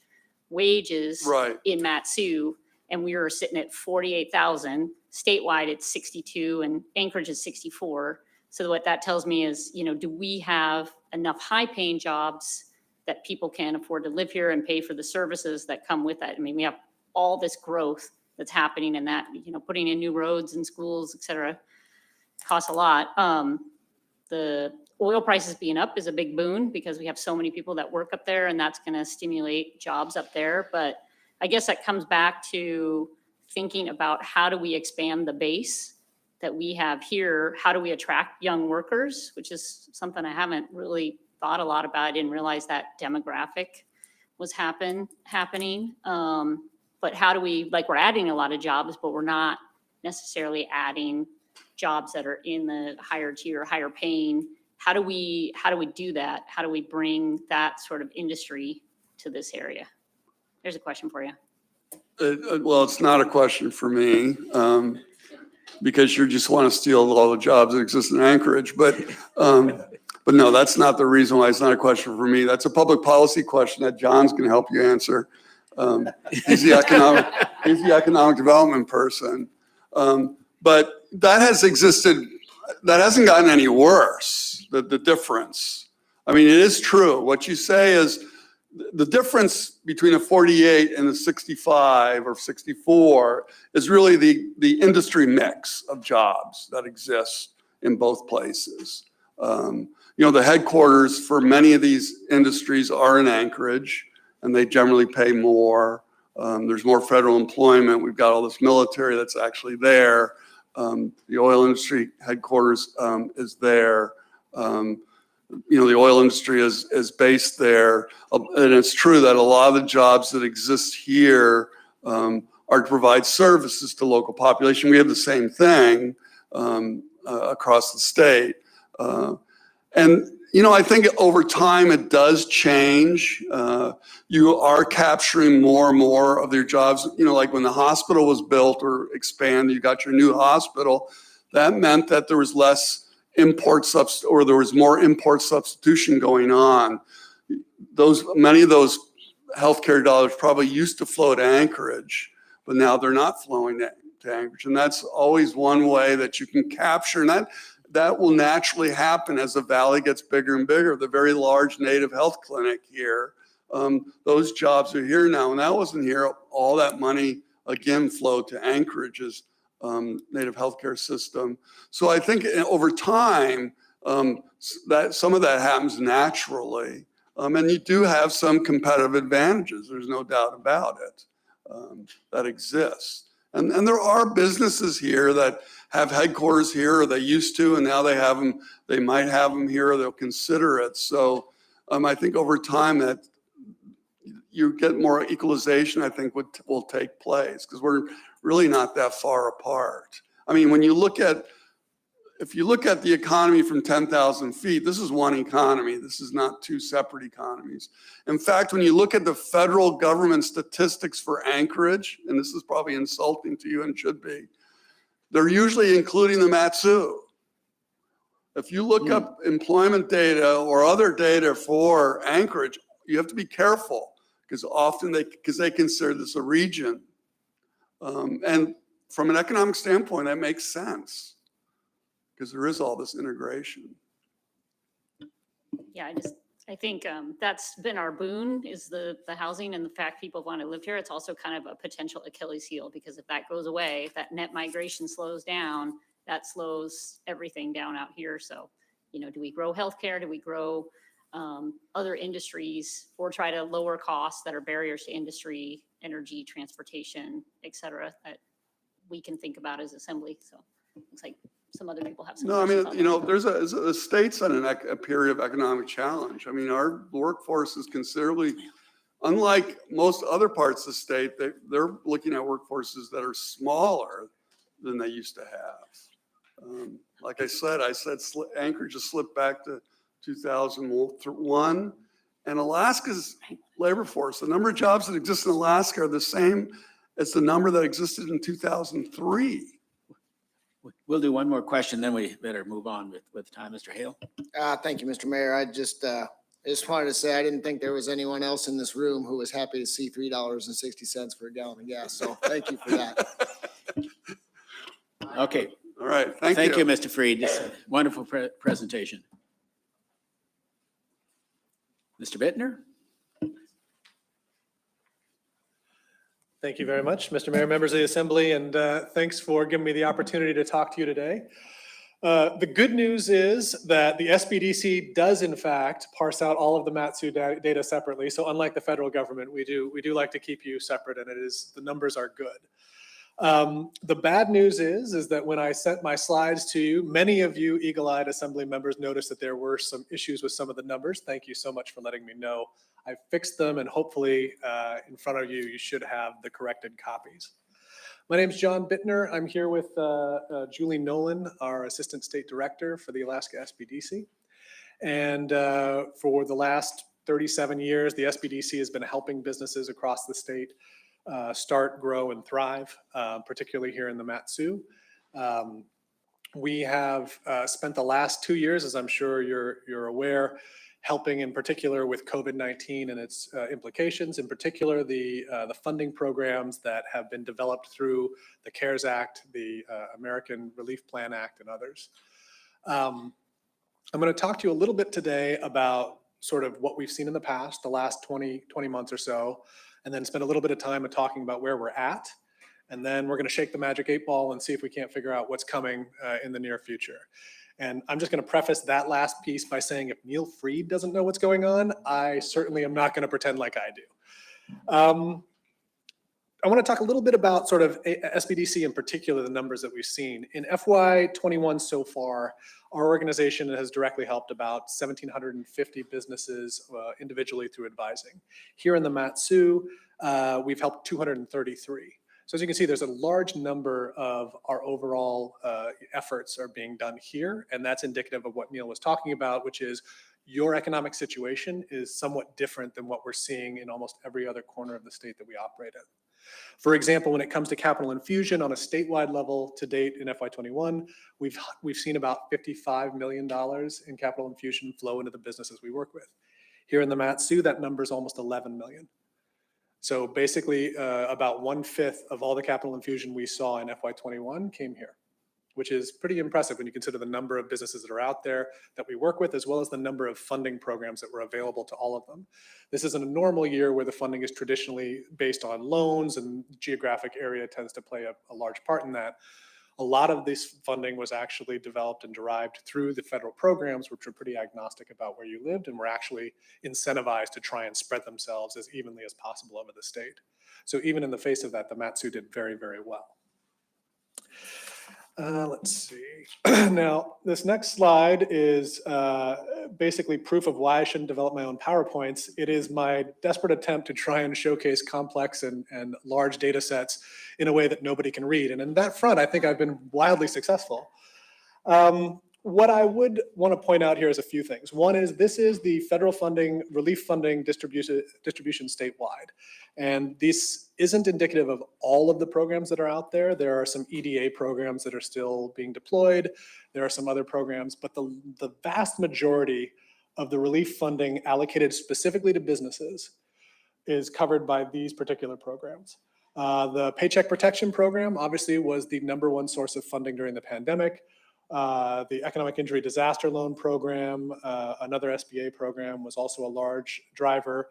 wages in Mat-Su. And we were sitting at 48,000. Statewide, it's 62, and Anchorage is 64. So what that tells me is, do we have enough high-paying jobs that people can afford to live here and pay for the services that come with that? I mean, we have all this growth that's happening, and that, putting in new roads and schools, et cetera, costs a lot. The oil prices being up is a big boon because we have so many people that work up there, and that's going to stimulate jobs up there. But I guess that comes back to thinking about how do we expand the base that we have here? How do we attract young workers, which is something I haven't really thought a lot about. I didn't realize that demographic was happening. But how do we, we're adding a lot of jobs, but we're not necessarily adding jobs that are in the higher tier, higher paying. How do we do that? How do we bring that sort of industry to this area? There's a question for you. Well, it's not a question for me, because you just want to steal all the jobs that exist in Anchorage. But no, that's not the reason why it's not a question for me. That's a public policy question that John's going to help you answer. He's the economic development person. But that has existed. That hasn't gotten any worse. The difference. I mean, it is true. What you say is the difference between a 48 and a 65 or 64 is really the industry mix of jobs that exists in both places. The headquarters for many of these industries are in Anchorage, and they generally pay more. There's more federal employment. We've got all this military that's actually there. The oil industry headquarters is there. The oil industry is based there. And it's true that a lot of the jobs that exist here are to provide services to local population. We have the same thing across the state. I think over time it does change. You are capturing more and more of their jobs. Like when the hospital was built or expanded, you got your new hospital. That meant that there was less or there was more import substitution going on. Many of those healthcare dollars probably used to flow to Anchorage, but now they're not flowing to Anchorage. And that's always one way that you can capture. And that will naturally happen as the valley gets bigger and bigger. The very large native health clinic here, those jobs are here now. And that wasn't here. All that money, again, flowed to Anchorage's native healthcare system. So I think over time, that some of that happens naturally. And you do have some competitive advantages. There's no doubt about it that exists. And there are businesses here that have headquarters here, or they used to, and now they might have them here, or they'll consider it. So I think over time that you get more equalization, I think will take place, because we're really not that far apart. I mean, if you look at the economy from 10,000 feet, this is one economy. This is not two separate economies. In fact, when you look at the federal government statistics for Anchorage, and this is probably insulting to you and should be, they're usually including the Mat-Su. If you look up employment data or other data for Anchorage, you have to be careful, because often they consider this a region. And from an economic standpoint, that makes sense, because there is all this integration. Yeah, I think that's been our boon, is the housing and the fact people want to live here. It's also kind of a potential Achilles heel, because if that goes away, if that net migration slows down, that slows everything down out here. So, do we grow healthcare? Do we grow other industries, or try to lower costs that are barriers to industry, energy, transportation, et cetera, that we can think about as Assembly? So looks like some other people have some. No, I mean, questions on that. the state's in a period of economic challenge. I mean, our workforce is considerably, unlike most other parts of the state, they're looking at workforces that are smaller than they used to have. Like I said Anchorage has slipped back to 2001, and Alaska's labor force, the number of jobs that exist in Alaska are the same as the number that existed in 2003. We'll do one more question, then we better move on with time. Mr. Hale? Thank you, Mr. Mayor. I just wanted to say I didn't think there was anyone else in this room who was happy to see $3.60 for a gallon of gas. So thank you for that. Okay. All right. Thank you, Mr. Freed. This is a wonderful presentation. Mr. Bittner? Thank you very much, Mr. Mayor, members of the Assembly, and thanks for giving me the opportunity to talk to you today. The good news is that the SBDC does in fact parse out all of the Mat-Su data separately. So unlike the federal government, we do like to keep you separate, and the numbers are good. The bad news is that when I sent my slides to you, many of you eagle-eyed Assembly members noticed that there were some issues with some of the numbers. Thank you so much for letting me know. I fixed them, and hopefully in front of you, you should have the corrected copies. My name is John Bittner. I'm here with Julie Nolan, our Assistant State Director for the Alaska SBDC. And for the last 37 years, the SBDC has been helping businesses across the state start, grow, and thrive, particularly here in the Mat-Su. We have spent the last 2 years, as I'm sure you're aware, helping in particular with COVID-19 and its implications, in particular the funding programs that have been developed through the CARES Act, the American Relief Plan Act, and others. I'm going to talk to you a little bit today about sort of what we've seen in the past, the last 20 months or so, and then spend a little bit of time talking about where we're at. And then we're going to shake the magic 8 ball and see if we can't figure out what's coming in the near future. And I'm just going to preface that last piece by saying if Neil Freed doesn't know what's going on, I certainly am not going to pretend like I do. I want to talk a little bit about sort of SBDC in particular, the numbers that we've seen. In FY21 so far, our organization has directly helped about 1,750 businesses individually through advising. Here in the Mat-Su, we've helped 233. So as you can see, there's a large number of our overall efforts are being done here, and that's indicative of what Neil was talking about, which is your economic situation is somewhat different than what we're seeing in almost every other corner of the state that we operate in. For example, when it comes to capital infusion on a statewide level to date in FY21, we've seen about $55 million in capital infusion flow into the businesses we work with. Here in the Mat-Su, that number is almost 11 million. So basically, about 1/5 of all the capital infusion we saw in FY21 came here, which is pretty impressive when you consider the number of businesses that are out there that we work with, as well as the number of funding programs that were available to all of them. This isn't a normal year where the funding is traditionally based on loans, and geographic area tends to play a large part in that. A lot of this funding was actually developed and derived through the federal programs, which were pretty agnostic about where you lived and were actually incentivized to try and spread themselves as evenly as possible over the state. So even in the face of that, the Mat-Su did very, very well. Let's see. Now, this next slide is basically proof of why I shouldn't develop my own PowerPoints. It is my desperate attempt to try and showcase complex and large data sets in a way that nobody can read. And in that front, I think I've been wildly successful. What I would want to point out here is a few things. One is this is the federal funding, relief funding distribution statewide. And this isn't indicative of all of the programs that are out there. There are some EDA programs that are still being deployed. There are some other programs, but the vast majority of the relief funding allocated specifically to businesses is covered by these particular programs. The Paycheck Protection Program obviously was the #1 source of funding during the pandemic. The Economic Injury Disaster Loan Program, another SBA program, was also a large driver.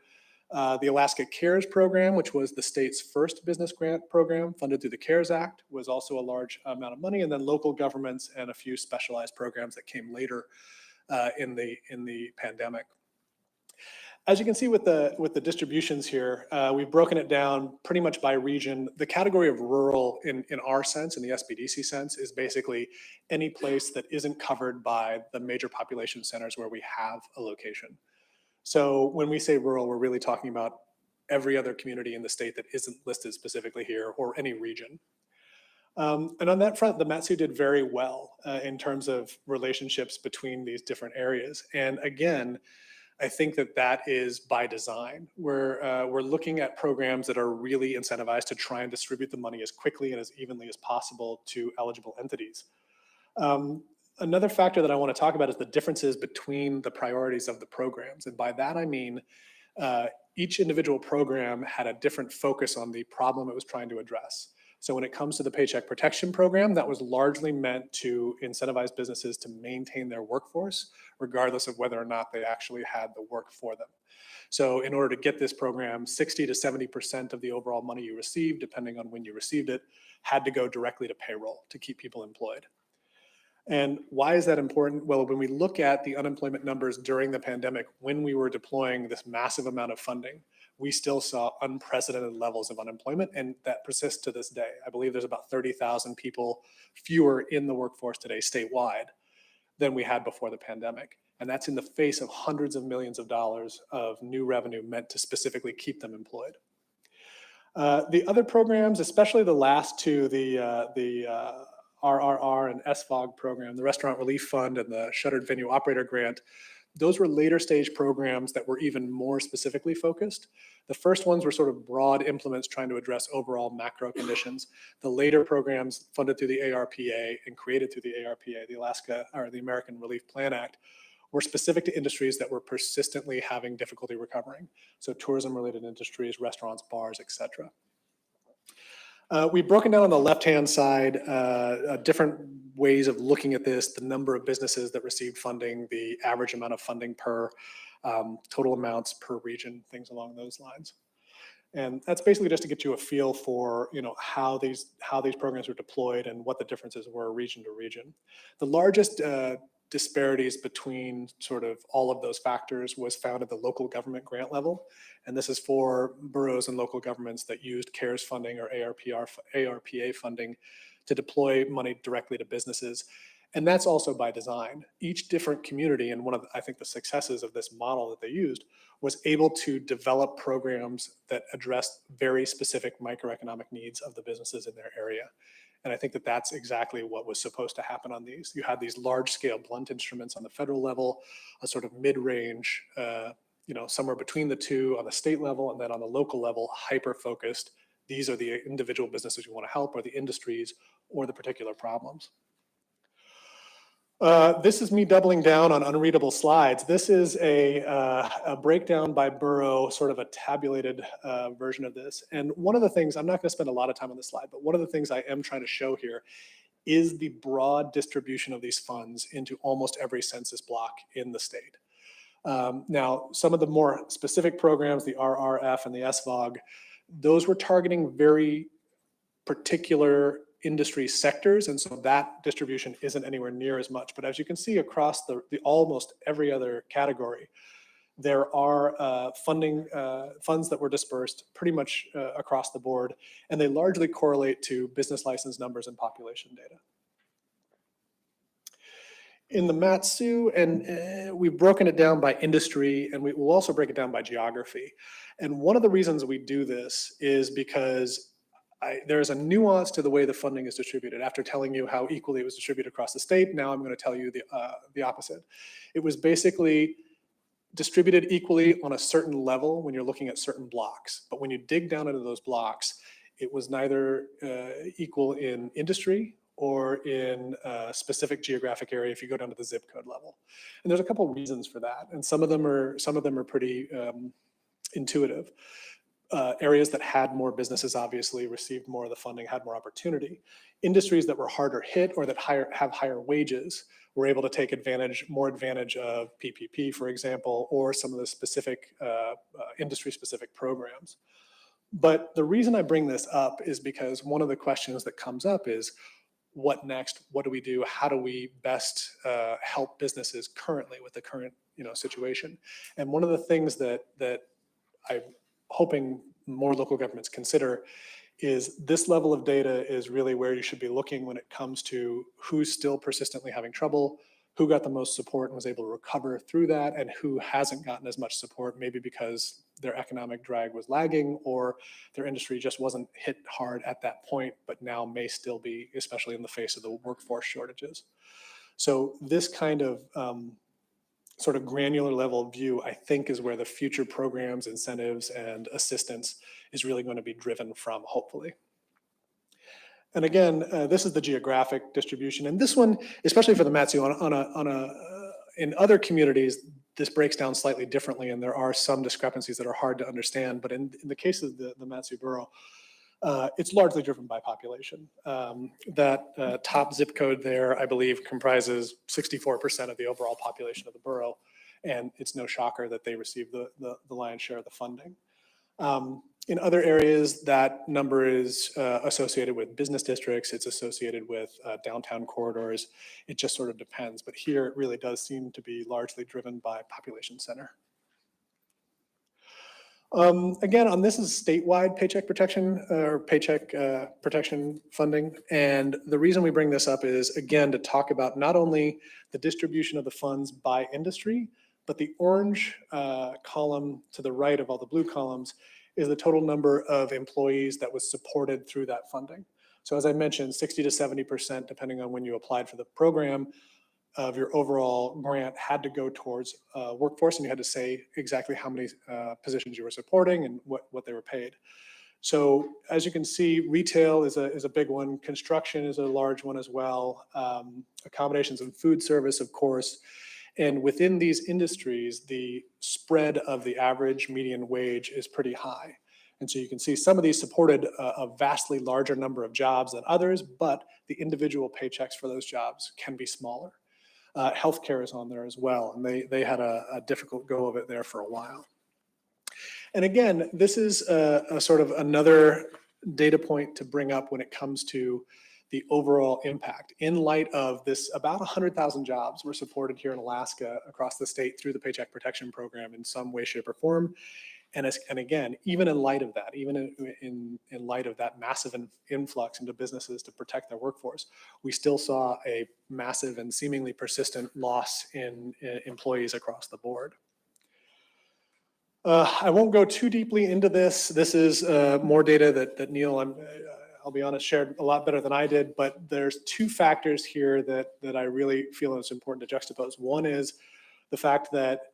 The Alaska CARES program, which was the state's first business grant program funded through the CARES Act, was also a large amount of money. And then local governments and a few specialized programs that came later in the pandemic. As you can see with the distributions here, we've broken it down pretty much by region. The category of rural in our sense, in the SBDC sense, is basically any place that isn't covered by the major population centers where we have a location. So when we say rural, we're really talking about every other community in the state that isn't listed specifically here, or any region. And on that front, the Mat-Su did very well in terms of relationships between these different areas. And again, I think that is by design. We're looking at programs that are really incentivized to try and distribute the money as quickly and as evenly as possible to eligible entities. Another factor that I want to talk about is the differences between the priorities of the programs. And by that, I mean, each individual program had a different focus on the problem it was trying to address. So when it comes to the Paycheck Protection Program, that was largely meant to incentivize businesses to maintain their workforce, regardless of whether or not they actually had the work for them. So in order to get this program, 60 to 70% of the overall money you received, depending on when you received it, had to go directly to payroll to keep people employed. And why is that important? Well, when we look at the unemployment numbers during the pandemic, when we were deploying this massive amount of funding, we still saw unprecedented levels of unemployment, and that persists to this day. I believe there's about 30,000 people fewer in the workforce today statewide than we had before the pandemic. And that's in the face of hundreds of millions of dollars of new revenue meant to specifically keep them employed. The other programs, especially the last two, the RRR and SFOG program, the Restaurant Relief Fund and the Shuttered Venue Operator Grant, those were later stage programs that were even more specifically focused. The first ones were sort of broad implements trying to address overall macro conditions. The later programs funded through the ARPA and created through the ARPA, the American Relief Plan Act, were specific to industries that were persistently having difficulty recovering. So tourism-related industries, restaurants, bars, et cetera. We've broken down on the left-hand side different ways of looking at this, the number of businesses that received funding, the average amount of funding per total amounts per region, things along those lines. And that's basically just to get you a feel for how these programs were deployed and what the differences were region to region. The largest disparities between sort of all of those factors was found at the local government grant level. And this is for boroughs and local governments that used CARES funding or ARPA funding to deploy money directly to businesses. And that's also by design. Each different community, and one of, I think, the successes of this model that they used, was able to develop programs that addressed very specific microeconomic needs of the businesses in their area. And I think that that's exactly what was supposed to happen on these. You had these large-scale blunt instruments on the federal level, a sort of mid-range, somewhere between the two on the state level, and then on the local level, hyper-focused, these are the individual businesses you want to help, or the industries, or the particular problems. This is me doubling down on unreadable slides. This is a breakdown by borough, sort of a tabulated version of this. And one of the things, I'm not going to spend a lot of time on this slide, but one of the things I am trying to show here is the broad distribution of these funds into almost every census block in the state. Now, some of the more specific programs, the RRF and the SVOG, those were targeting very particular industry sectors, and so that distribution isn't anywhere near as much. But as you can see across the almost every other category, there are funds that were dispersed pretty much across the board, and they largely correlate to business license numbers and population data. In the MATSU, and we've broken it down by industry, and we will also break it down by geography. And one of the reasons we do this is because there's a nuance to the way the funding is distributed. After telling you how equally it was distributed across the state, now I'm going to tell you the opposite. It was basically distributed equally on a certain level when you're looking at certain blocks. But when you dig down into those blocks, it was neither equal in industry or in a specific geographic area if you go down to the zip code level. And there's a couple reasons for that. And some of them are pretty intuitive. Areas that had more businesses obviously received more of the funding, had more opportunity. Industries that were harder hit or that have higher wages were able to take more advantage of PPP, for example, or some of the specific industry-specific programs. But the reason I bring this up is because one of the questions that comes up is, what next? What do we do? How do we best help businesses currently with the current situation? And one of the things that I'm hoping more local governments consider is this level of data is really where you should be looking when it comes to who's still persistently having trouble, who got the most support and was able to recover through that, and who hasn't gotten as much support, maybe because their economic drag was lagging or their industry just wasn't hit hard at that point, but now may still be, especially in the face of the workforce shortages. So this kind of sort of granular level view, I think, is where the future programs, incentives, and assistance is really going to be driven from, hopefully. And again, this is the geographic distribution. And this one, especially for the MATSU, in other communities, this breaks down slightly differently, and there are some discrepancies that are hard to understand. But in the case of the MATSU borough, it's largely driven by population. That top zip code there, I believe, comprises 64% of the overall population of the borough, and it's no shocker that they receive the lion's share of the funding. In other areas, that number is associated with business districts, it's associated with downtown corridors. It just sort of depends, but here it really does seem to be largely driven by population center. Again, on this is statewide paycheck protection or paycheck protection funding. And the reason we bring this up is, again, to talk about not only the distribution of the funds by industry, but the orange column to the right of all the blue columns is the total number of employees that was supported through that funding. So as I mentioned, 60 to 70%, depending on when you applied for the program, of your overall grant had to go towards workforce, and you had to say exactly how many positions you were supporting and what they were paid. So as you can see, retail is a big one. Construction is a large one as well. Accommodations and food service, of course. And within these industries, the spread of the average median wage is pretty high. And so you can see some of these supported a vastly larger number of jobs than others, but the individual paychecks for those jobs can be smaller. Healthcare is on there as well, and they had a difficult go of it there for a while. And again, this is a sort of another data point to bring up when it comes to the overall impact. In light of this, about 100,000 jobs were supported here in Alaska across the state through the Paycheck Protection Program in some way, shape, or form. And again, even in light of that, even in light of that massive influx into businesses to protect their workforce, we still saw a massive and seemingly persistent loss in employees across the board. I won't go too deeply into this. This is more data that Neil, I'll be honest, shared a lot better than I did, but there's two factors here that I really feel it's important to juxtapose. One is the fact that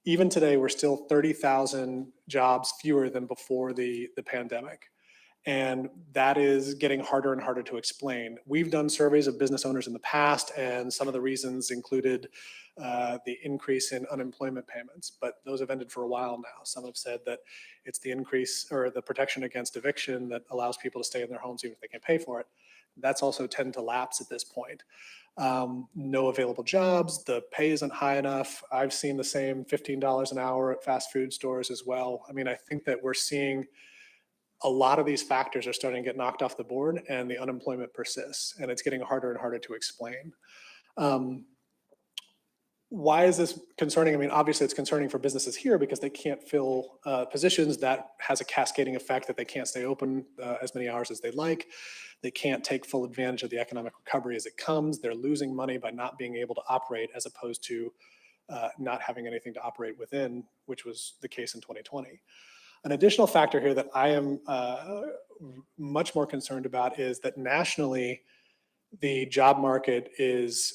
even today, we're still 30,000 jobs fewer than before the pandemic. And that is getting harder and harder to explain. We've done surveys of business owners in the past, and some of the reasons included the increase in unemployment payments, but those have ended for a while now. Some have said that it's the increase or the protection against eviction that allows people to stay in their homes even if they can't pay for it. That's also tend to lapse at this point. No available jobs, the pay isn't high enough. I've seen the same $15 an hour at fast food stores as well. I mean, I think that we're seeing a lot of these factors are starting to get knocked off the board, and the unemployment persists, and it's getting harder and harder to explain. Why is this concerning? I mean, obviously it's concerning for businesses here because they can't fill positions. That has a cascading effect that they can't stay open as many hours as they'd like. They can't take full advantage of the economic recovery as it comes. They're losing money by not being able to operate, as opposed to not having anything to operate within, which was the case in 2020. An additional factor here that I am much more concerned about is that nationally, the job market is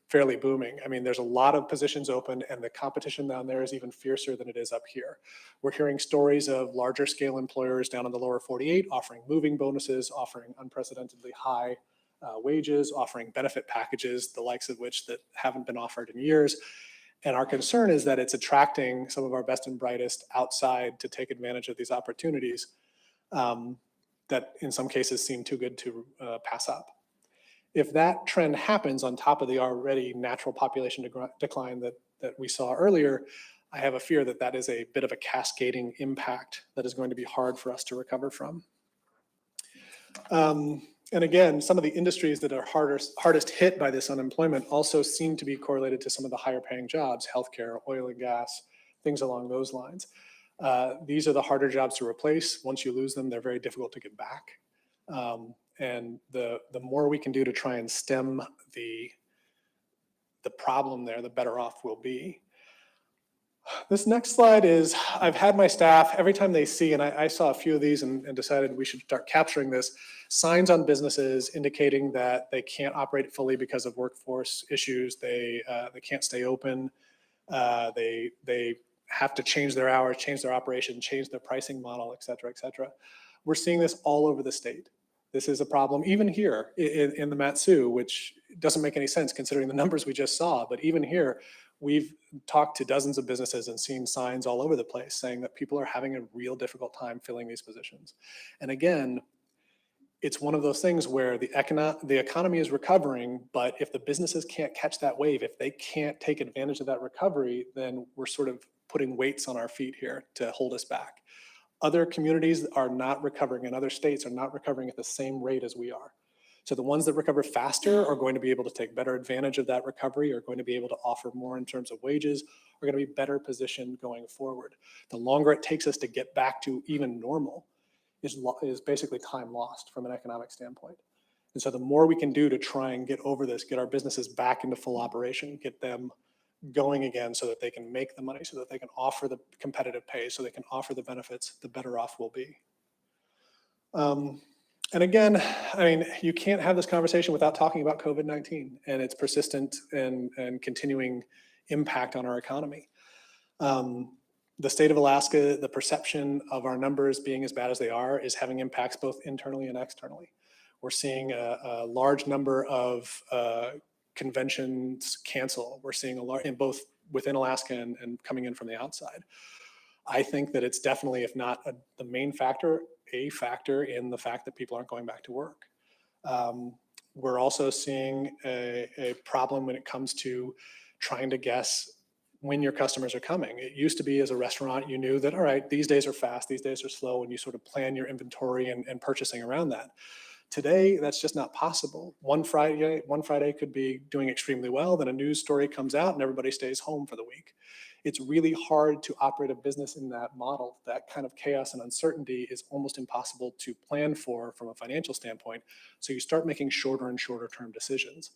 fairly booming. I mean, there's a lot of positions open, and the competition down there is even fiercer than it is up here. We're hearing stories of larger scale employers down in the lower 48 offering moving bonuses, offering unprecedentedly high wages, offering benefit packages, the likes of which that haven't been offered in years. And our concern is that it's attracting some of our best and brightest outside to take advantage of these opportunities that in some cases seem too good to pass up. If that trend happens on top of the already natural population decline that we saw earlier, I have a fear that that is a bit of a cascading impact that is going to be hard for us to recover from. And again, some of the industries that are hardest hit by this unemployment also seem to be correlated to some of the higher paying jobs, healthcare, oil and gas, things along those lines. These are the harder jobs to replace. Once you lose them, they're very difficult to get back. And the more we can do to try and stem the problem there, the better off we'll be. This next slide is, I've had my staff, every time they see, and I saw a few of these and decided we should start capturing this, signs on businesses indicating that they can't operate fully because of workforce issues, they can't stay open, they have to change their hours, change their operation, change their pricing model, et cetera, et cetera. We're seeing this all over the state. This is a problem even here in the Mat-Su, which doesn't make any sense considering the numbers we just saw, but even here, we've talked to dozens of businesses and seen signs all over the place saying that people are having a real difficult time filling these positions. And again, it's one of those things where the economy is recovering, but if the businesses can't catch that wave, if they can't take advantage of that recovery, then we're sort of putting weights on our feet here to hold us back. Other communities are not recovering, and other states are not recovering at the same rate as we are. So the ones that recover faster are going to be able to take better advantage of that recovery, are going to be able to offer more in terms of wages, are going to be better positioned going forward. The longer it takes us to get back to even normal is basically time lost from an economic standpoint. And so the more we can do to try and get over this, get our businesses back into full operation, get them going again so that they can make the money, so that they can offer the competitive pay, so they can offer the benefits, the better off we'll be. And again, I mean, you can't have this conversation without talking about COVID-19 and its persistent and continuing impact on our economy. The state of Alaska, the perception of our numbers being as bad as they are is having impacts both internally and externally. We're seeing a large number of conventions cancel. We're seeing a large, in both within Alaska and coming in from the outside. I think that it's definitely, if not the main factor, a factor in the fact that people aren't going back to work. We're also seeing a problem when it comes to trying to guess when your customers are coming. It used to be as a restaurant, you knew that, all right, these days are fast, these days are slow, and you sort of plan your inventory and purchasing around that. Today, that's just not possible. One Friday could be doing extremely well, then a news story comes out and everybody stays home for the week. It's really hard to operate a business in that model. That kind of chaos and uncertainty is almost impossible to plan for from a financial standpoint. So you start making shorter and shorter term decisions.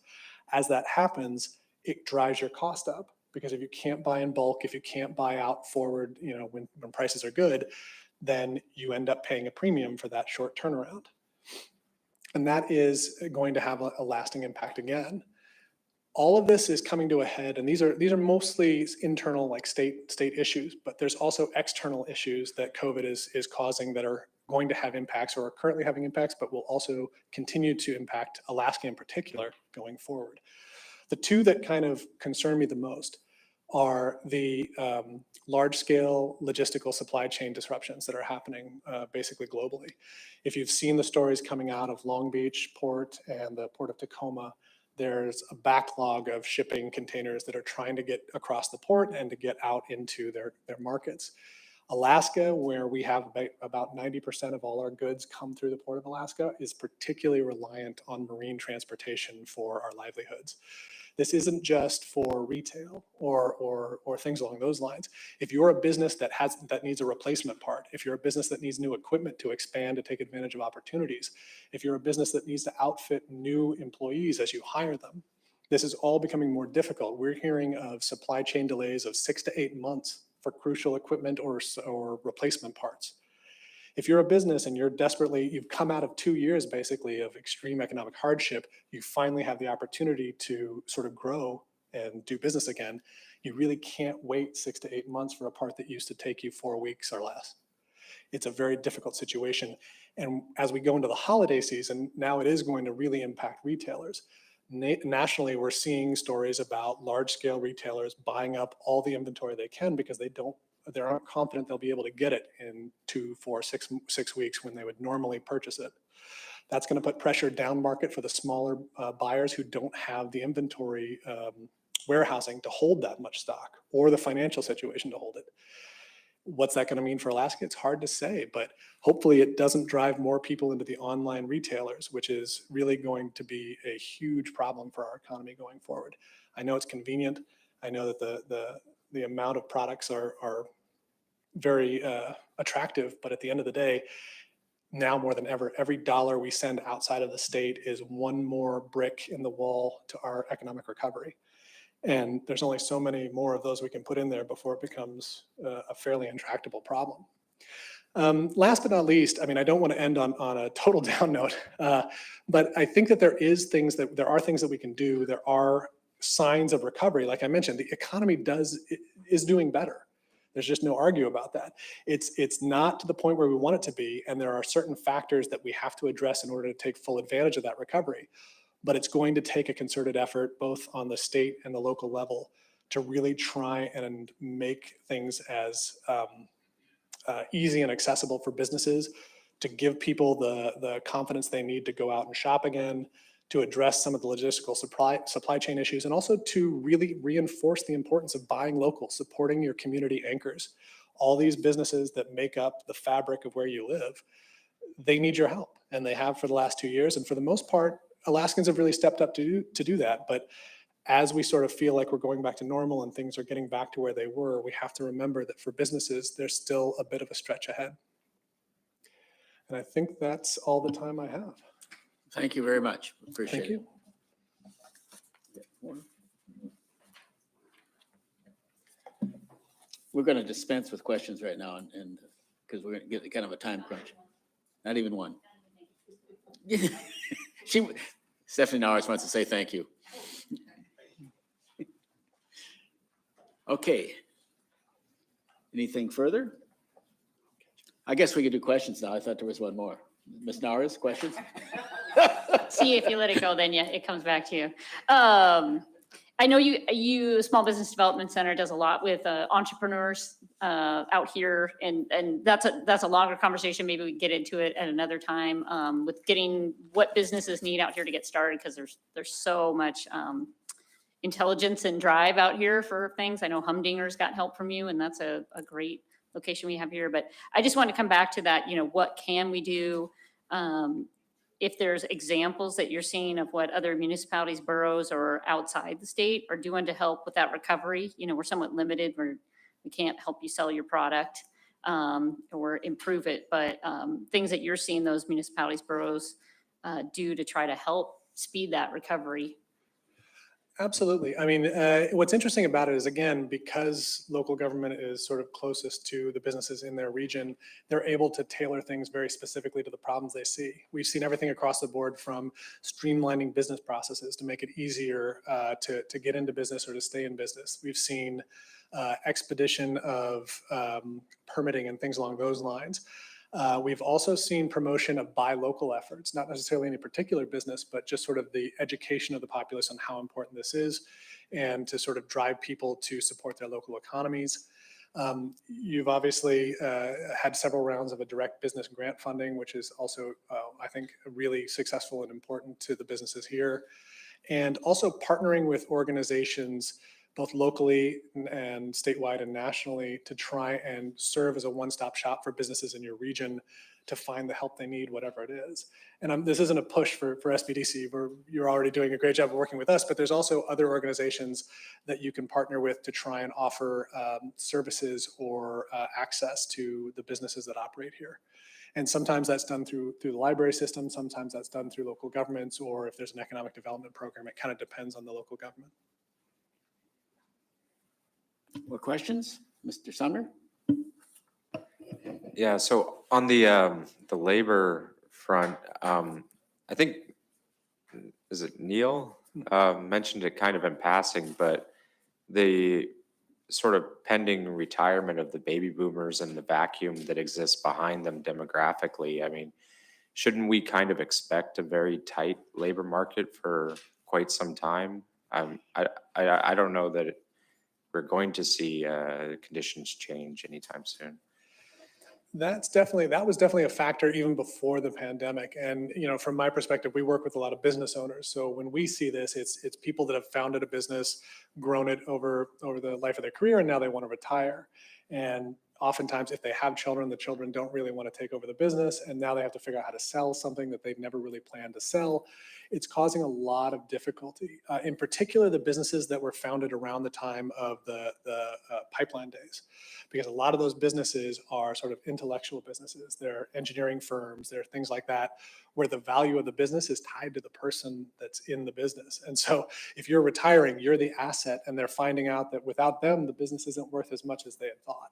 As that happens, it drives your cost up, because if you can't buy in bulk, if you can't buy out forward, you know, when prices are good, then you end up paying a premium for that short turnaround. And that is going to have a lasting impact again. All of this is coming to a head, and these are mostly internal, like state issues, but there's also external issues that COVID is causing that are going to have impacts or are currently having impacts, but will also continue to impact Alaska in particular going forward. The two that kind of concern me the most are the large-scale logistical supply chain disruptions that are happening basically globally. If you've seen the stories coming out of Long Beach Port and the Port of Tacoma, there's a backlog of shipping containers that are trying to get across the port and to get out into their markets. Alaska, where we have about 90% of all our goods come through the Port of Alaska, is particularly reliant on marine transportation for our livelihoods. This isn't just for retail or things along those lines. If you're a business that needs a replacement part, if you're a business that needs new equipment to expand to take advantage of opportunities, if you're a business that needs to outfit new employees as you hire them, this is all becoming more difficult. We're hearing of supply chain delays of 6 to 8 months for crucial equipment or replacement parts. If you're a business and you've come out of 2 years basically of extreme economic hardship, you finally have the opportunity to sort of grow and do business again, you really can't wait 6 to 8 months for a part that used to take you 4 weeks or less. It's a very difficult situation. And as we go into the holiday season, now it is going to really impact retailers. Nationally, we're seeing stories about large-scale retailers buying up all the inventory they can because they aren't confident they'll be able to get it in 2, 4, 6 weeks when they would normally purchase it. That's going to put pressure down market for the smaller buyers who don't have the inventory warehousing to hold that much stock or the financial situation to hold it. What's that going to mean for Alaska? It's hard to say, but hopefully it doesn't drive more people into the online retailers, which is really going to be a huge problem for our economy going forward. I know it's convenient. I know that the amount of products are very attractive, but at the end of the day, now more than ever, every dollar we send outside of the state is one more brick in the wall to our economic recovery. And there's only so many more of those we can put in there before it becomes a fairly intractable problem. Last but not least, I mean, I don't want to end on a total down note, but I think that there are things that we can do. There are signs of recovery. Like I mentioned, the economy is doing better. There's just no argue about that. It's not to the point where we want it to be, and there are certain factors that we have to address in order to take full advantage of that recovery. But it's going to take a concerted effort, both on the state and the local level, to really try and make things as easy and accessible for businesses, to give people the confidence they need to go out and shop again, to address some of the logistical supply chain issues, and also to really reinforce the importance of buying local, supporting your community anchors. All these businesses that make up the fabric of where you live, they need your help, and they have for the last 2 years. And for the most part, Alaskans have really stepped up to do that. But as we sort of feel like we're going back to normal and things are getting back to where they were, we have to remember that for businesses, there's still a bit of a stretch ahead. And I think that's all the time I have. Thank you very much. Appreciate it. Thank you. We're going to dispense with questions right now and because we're going to get kind of a time crunch. Not even one. Stephanie Norris wants to say thank you. Okay. Anything further? I guess we could do questions now. I thought there was one more. Ms. Norris, questions? See, if you let it go, then yeah, it comes back to you. I know you Small Business Development Center does a lot with entrepreneurs out here, and that's a longer conversation. Maybe we can get into it at another time with getting what businesses need out here to get started, because there's so much intelligence and drive out here for things. I know Humdinger's got help from you, and that's a great location we have here. But I just want to come back to that. What can we do? If there's examples that you're seeing of what other municipalities, boroughs, or outside the state are doing to help with that recovery. We're somewhat limited. We can't help you sell your product or improve it, but things that you're seeing those municipalities, boroughs do to try to help speed that recovery. Absolutely. I mean, what's interesting about it is, again, because local government is sort of closest to the businesses in their region, they're able to tailor things very specifically to the problems they see. We've seen everything across the board, from streamlining business processes to make it easier to get into business or to stay in business. We've seen expedition of permitting and things along those lines. We've also seen promotion of buy local efforts, not necessarily any particular business, but just sort of the education of the populace on how important this is and to sort of drive people to support their local economies. You've obviously had several rounds of a direct business grant funding, which is also, I think, really successful and important to the businesses here. And also partnering with organizations both locally and statewide and nationally to try and serve as a one-stop shop for businesses in your region to find the help they need, whatever it is. And this isn't a push for SBDC. You're already doing a great job of working with us, but there's also other organizations that you can partner with to try and offer services or access to the businesses that operate here. And sometimes that's done through the library system, sometimes that's done through local governments, or if there's an economic development program, it kind of depends on the local government. More questions? Mr. Sumner? Yeah, so on the labor front, I think, is it Neil mentioned it kind of in passing, but the sort of pending retirement of the baby boomers and the vacuum that exists behind them demographically, I mean, shouldn't we kind of expect a very tight labor market for quite some time? I don't know that we're going to see conditions change anytime soon. That was definitely a factor even before the pandemic. And, you know, from my perspective, we work with a lot of business owners. So when we see this, it's people that have founded a business, grown it over the life of their career, and now they want to retire. And oftentimes if they have children, the children don't really want to take over the business. And now they have to figure out how to sell something that they've never really planned to sell. It's causing a lot of difficulty. In particular, the businesses that were founded around the time of the pipeline days, because a lot of those businesses are sort of intellectual businesses. They're engineering firms, they're things like that, where the value of the business is tied to the person that's in the business. And so if you're retiring, you're the asset, and they're finding out that without them, the business isn't worth as much as they had thought.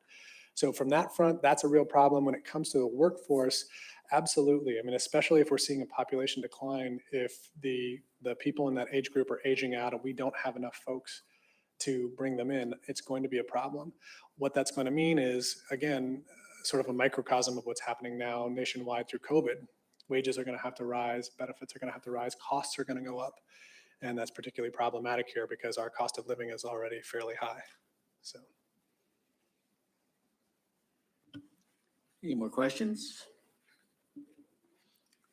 So from that front, that's a real problem. When it comes to the workforce, absolutely. I mean, especially if we're seeing a population decline, if the people in that age group are aging out and we don't have enough folks to bring them in, it's going to be a problem. What that's going to mean is, again, sort of a microcosm of what's happening now nationwide through COVID. Wages are going to have to rise, benefits are going to have to rise, costs are going to go up. And that's particularly problematic here because our cost of living is already fairly high. So. Any more questions?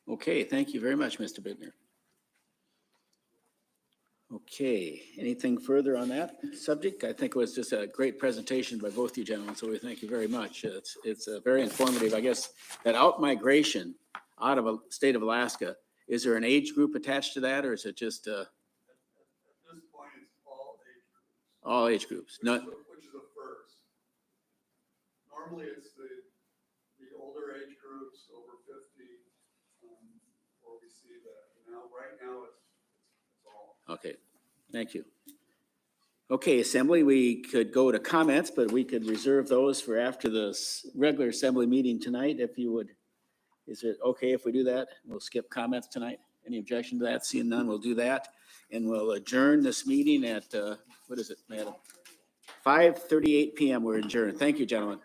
Okay, thank you very much, Mr. Bittner. Okay, anything further on that subject? I think it was just a great presentation by both you gentlemen, so we thank you very much. It's very informative. I guess that out-migration out of a state of Alaska, is there an age group attached to that, or is it just? At this point, it's all age groups. All age groups, Which is a first. Normally, it's the older age groups over 50, where we see that. Right now, it's all. Okay, thank you. Okay, Assembly, we could go to comments, but we could reserve those for after the regular Assembly meeting tonight, if you would. Is it okay if we do that? We'll skip comments tonight. Any objection to that? Seeing none, we'll do that. And we'll adjourn this meeting at, what is it, madam? 5:38 p.m. We're adjourned. Thank you, gentlemen.